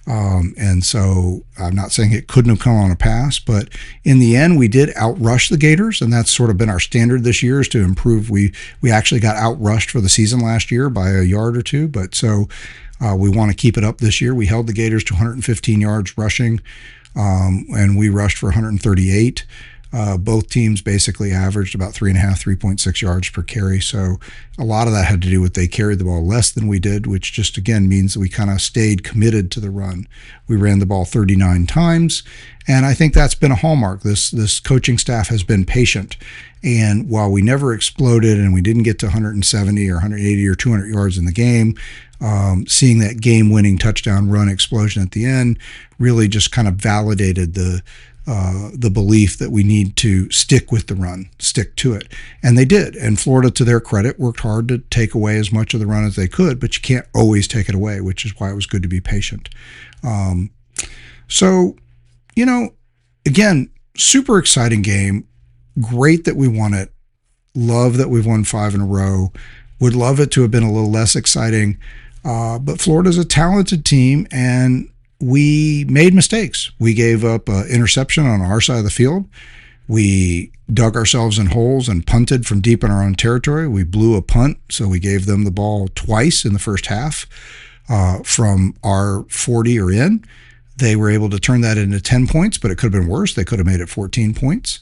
And so I'm not saying it couldn't have come on a pass, but in the end, we did outrush the Gators, and that's sort of been our standard this year, is to improve. We actually got outrushed for the season last year by a yard or two, but so we want to keep it up this year. We held the Gators to 115 yards rushing, and we rushed for 138. Both teams basically averaged about 3.6 yards per carry. So a lot of that had to do with they carried the ball less than we did, which just, again, means that we kind of stayed committed to the run. We ran the ball 39 times, and I think that's been a hallmark. This coaching staff has been patient. And while we never exploded and we didn't get to 170 or 180 or 200 yards in the game, seeing that game-winning touchdown run explosion at the end really just kind of validated the belief that we need to stick with the run, stick to it. And they did. And Florida, to their credit, worked hard to take away as much of the run as they could, but you can't always take it away, which is why it was good to be patient. So, again, super exciting game. Great that we won it. Love that we've won 5 in a row. Would love it to have been a little less exciting. But Florida's a talented team, and we made mistakes. We gave up an interception on our side of the field. We dug ourselves in holes and punted from deep in our own territory. We blew a punt, so we gave them the ball twice in the first half from our 40 or in. They were able to turn that into 10 points, but it could have been worse. They could have made it 14 points.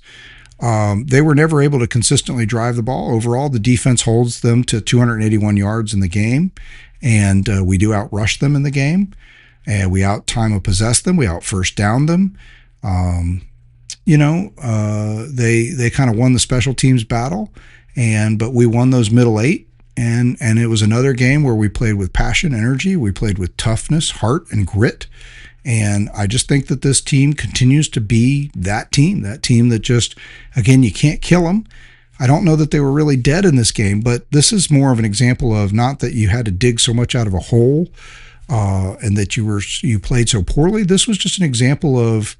They were never able to consistently drive the ball. Overall, the defense holds them to 281 yards in the game, and we do outrush them in the game. And we out time of possess them. We out first down them. They kind of won the special teams battle, but we won those middle 8. And it was another game where we played with passion, energy. We played with toughness, heart, and grit. And I just think that this team continues to be that team that just, again, you can't kill them. I don't know that they were really dead in this game, but this is more of an example of not that you had to dig so much out of a hole, and that you played so poorly. This was just an example of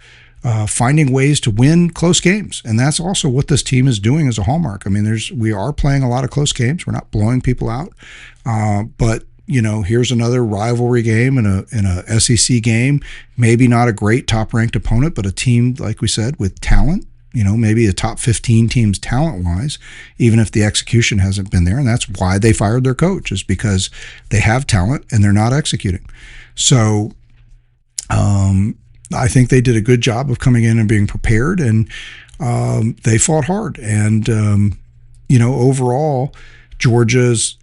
finding ways to win close games, and that's also what this team is doing as a hallmark. I mean, we are playing a lot of close games. We're not blowing people out, but here's another rivalry game in a SEC game. Maybe not a great top-ranked opponent, but a team, like we said, with talent. Maybe a top 15 teams talent-wise, even if the execution hasn't been there. And that's why they fired their coach, is because they have talent and they're not executing. So I think they did a good job of coming in and being prepared, and they fought hard. And, overall, Georgia's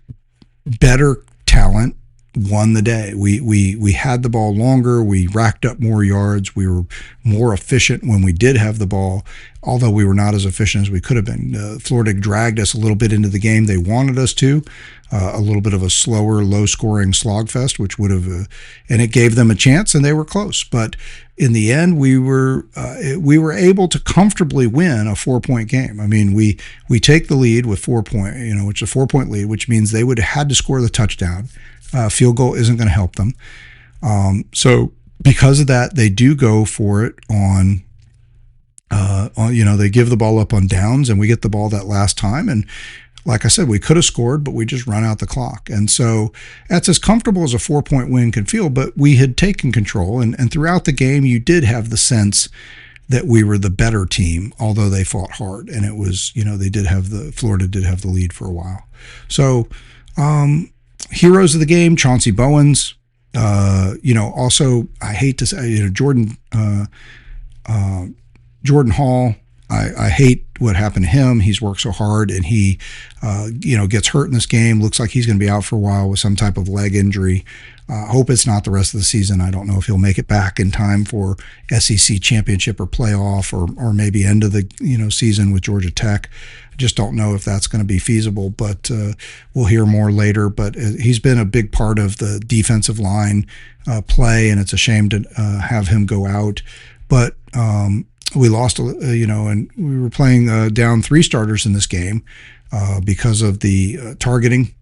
better talent won the day. We had the ball longer. We racked up more yards. We were more efficient when we did have the ball, although we were not as efficient as we could have been. Florida dragged us a little bit into the game. They wanted us to, a little bit of a slower, low-scoring slogfest, which would have, and it gave them a chance, and they were close. But in the end, we were able to comfortably win a 4-point game. I mean, we take the lead with 4 point, which is a 4-point lead, which means they would have had to score the touchdown. Field goal isn't going to help them. So because of that, they do go for it on they give the ball up on downs, and we get the ball that last time. And like I said, we could have scored, but we just run out the clock. And so that's as comfortable as a 4-point win can feel, but we had taken control. And throughout the game, you did have the sense that we were the better team, although they fought hard. And it was, Florida did have the lead for a while. So, heroes of the game, Chauncey Bowens, also, I hate to say, Jordan Hall, I hate what happened to him. He's worked so hard, and he, gets hurt in this game. Looks like he's going to be out for a while with some type of leg injury. Hope it's not the rest of the season. I don't know if he'll make it back in time for SEC championship or playoff, or maybe end of the season with Georgia Tech. I just don't know if that's going to be feasible, but we'll hear more later. But he's been a big part of the defensive line play, and it's a shame to have him go out. But we lost, and we were playing down 3 starters in this game because of the targeting.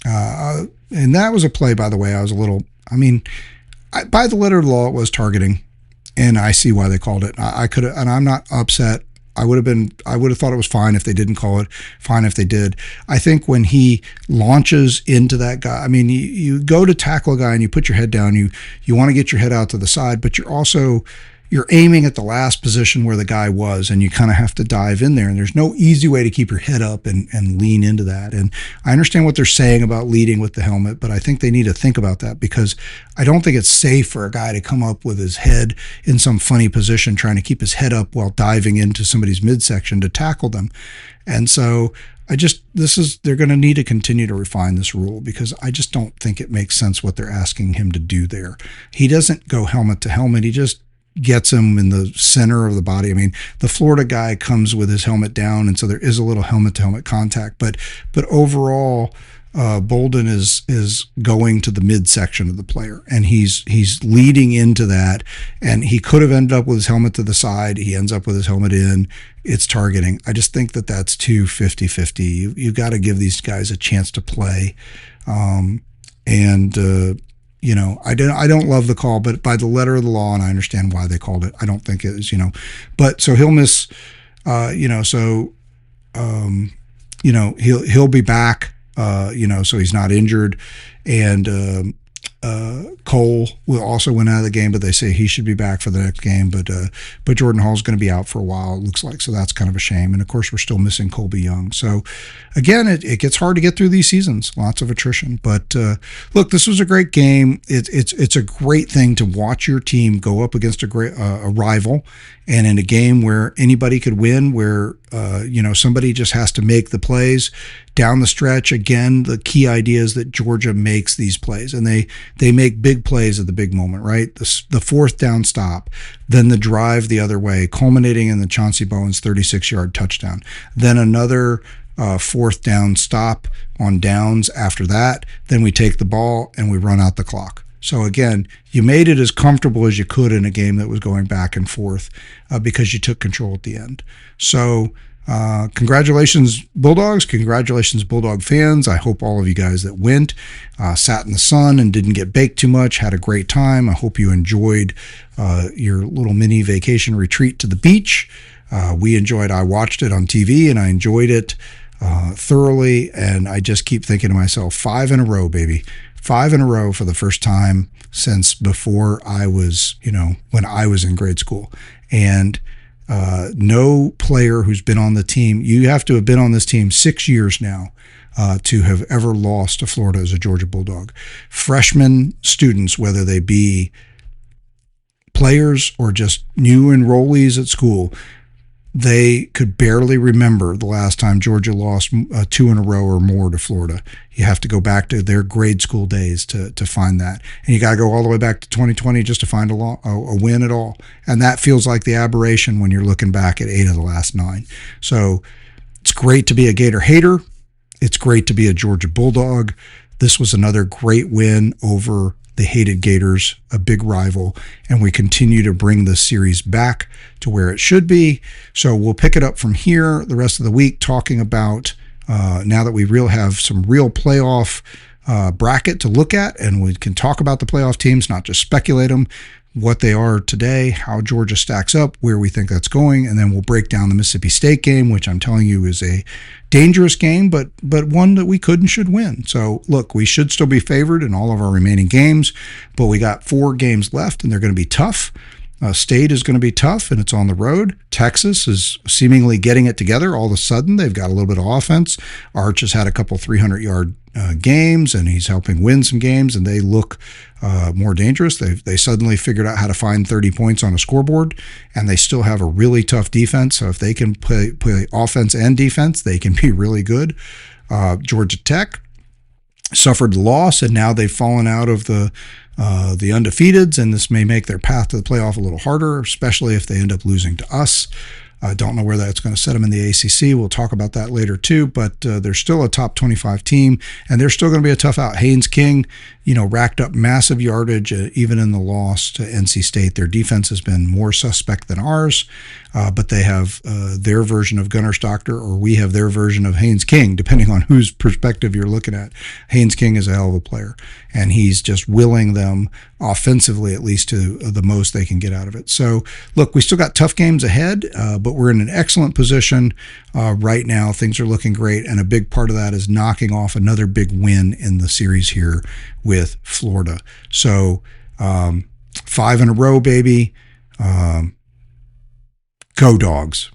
And that was a play, by the way, by the letter of the law, it was targeting, and I see why they called it. I could have, and I'm not upset I would have thought it was fine if they didn't call it, fine if they did. I think when he launches into that guy, I mean, you go to tackle a guy and you put your head down, you want to get your head out to the side, but you're aiming at the last position where the guy was, and you kind of have to dive in there. And there's no easy way to keep your head up and lean into that. And I understand what they're saying about leading with the helmet, but I think they need to think about that, because I don't think it's safe for a guy to come up with his head in some funny position, trying to keep his head up while diving into somebody's midsection to tackle them. And so they're going to need to continue to refine this rule, because I just don't think it makes sense what they're asking him to do there. He doesn't go helmet to helmet. He just gets him in the center of the body. I mean, the Florida guy comes with his helmet down, and so there is a little helmet-to-helmet contact. But overall, Bolden is going to the midsection of the player, and he's leading into that. And he could have ended up with his helmet to the side. He ends up with his helmet in. It's targeting. I just think that that's too 50-50. You've got to give these guys a chance to play, I don't love the call, but by the letter of the law, and I understand why they called it, I don't think it is, but so he'll miss, he'll be back, so he's not injured. And Cole will also went out of the game, but they say he should be back for the next game. But Jordan Hall's going to be out for a while, it looks like. So that's kind of a shame. And of course, we're still missing Colby Young. So again, it gets hard to get through these seasons. Lots of attrition. But look, this was a great game. It's a great thing to watch your team go up against a rival, and in a game where anybody could win, where somebody just has to make the plays down the stretch. Again, the key idea is that Georgia makes these plays, and they make big plays at the big moment, right? The fourth down stop, then the drive the other way, culminating in the Chauncey Bowens 36-yard touchdown, then another fourth down stop on downs after that. Then we take the ball and we run out the clock. So again, you made it as comfortable as you could in a game that was going back and forth because you took control at the end. So congratulations, Bulldogs. Congratulations, Bulldog fans. I hope all of you guys that went sat in the sun and didn't get baked too much, had a great time. I hope you enjoyed your little mini vacation retreat to the beach. I watched it on TV and I enjoyed it thoroughly. And I just keep thinking to myself, 5 in a row, baby. 5 in a row for the first time since before I was, when I was in grade school. And no player who's been on the team, you have to have been on this team 6 years now to have ever lost to Florida as a Georgia Bulldog. Freshman students, whether they be players or just new enrollees at school, they could barely remember the last time Georgia lost 2 in a row or more to Florida. You have to go back to their grade school days to find that. And you got to go all the way back to 2020 just to find a win at all. And that feels like the aberration when you're looking back at 8 of the last 9. So it's great to be a Gator hater. It's great to be a Georgia Bulldog. This was another great win over the hated Gators, a big rival, and we continue to bring the series back to where it should be. So we'll pick it up from here the rest of the week, talking about now that we have some real playoff bracket to look at, and we can talk about the playoff teams, not just speculate them, what they are today, how Georgia stacks up, where we think that's going, and then we'll break down the Mississippi State game, which I'm telling you is a dangerous game, but one that we could and should win. So look, we should still be favored in all of our remaining games, but we got 4 games left, and they're going to be tough. State is going to be tough, and it's on the road. Texas is seemingly getting it together. All of a sudden, they've got a little bit of offense. Arch has had a couple 300-yard games, and he's helping win some games, and they look more dangerous. They suddenly figured out how to find 30 points on a scoreboard, and they still have a really tough defense. So if they can play offense and defense, they can be really good. Georgia Tech suffered loss, and now they've fallen out of the undefeateds, and this may make their path to the playoff a little harder, especially if they end up losing to us. I don't know where that's going to set them in the ACC. We'll talk about that later too, but they're still a top 25 team, and they're still going to be a tough out. Haynes King racked up massive yardage, even in the loss to NC State. Their defense has been more suspect than ours, but they have their version of Gunnar Stockton, or we have their version of Haynes King, depending on whose perspective you're looking at. Haynes King is a hell of a player, and he's just willing them offensively, at least, to the most they can get out of it. So, look, we still got tough games ahead, but we're in an excellent position right now. Things are looking great, and a big part of that is knocking off another big win in the series here with Florida. So 5 in a row, baby. Go Dogs.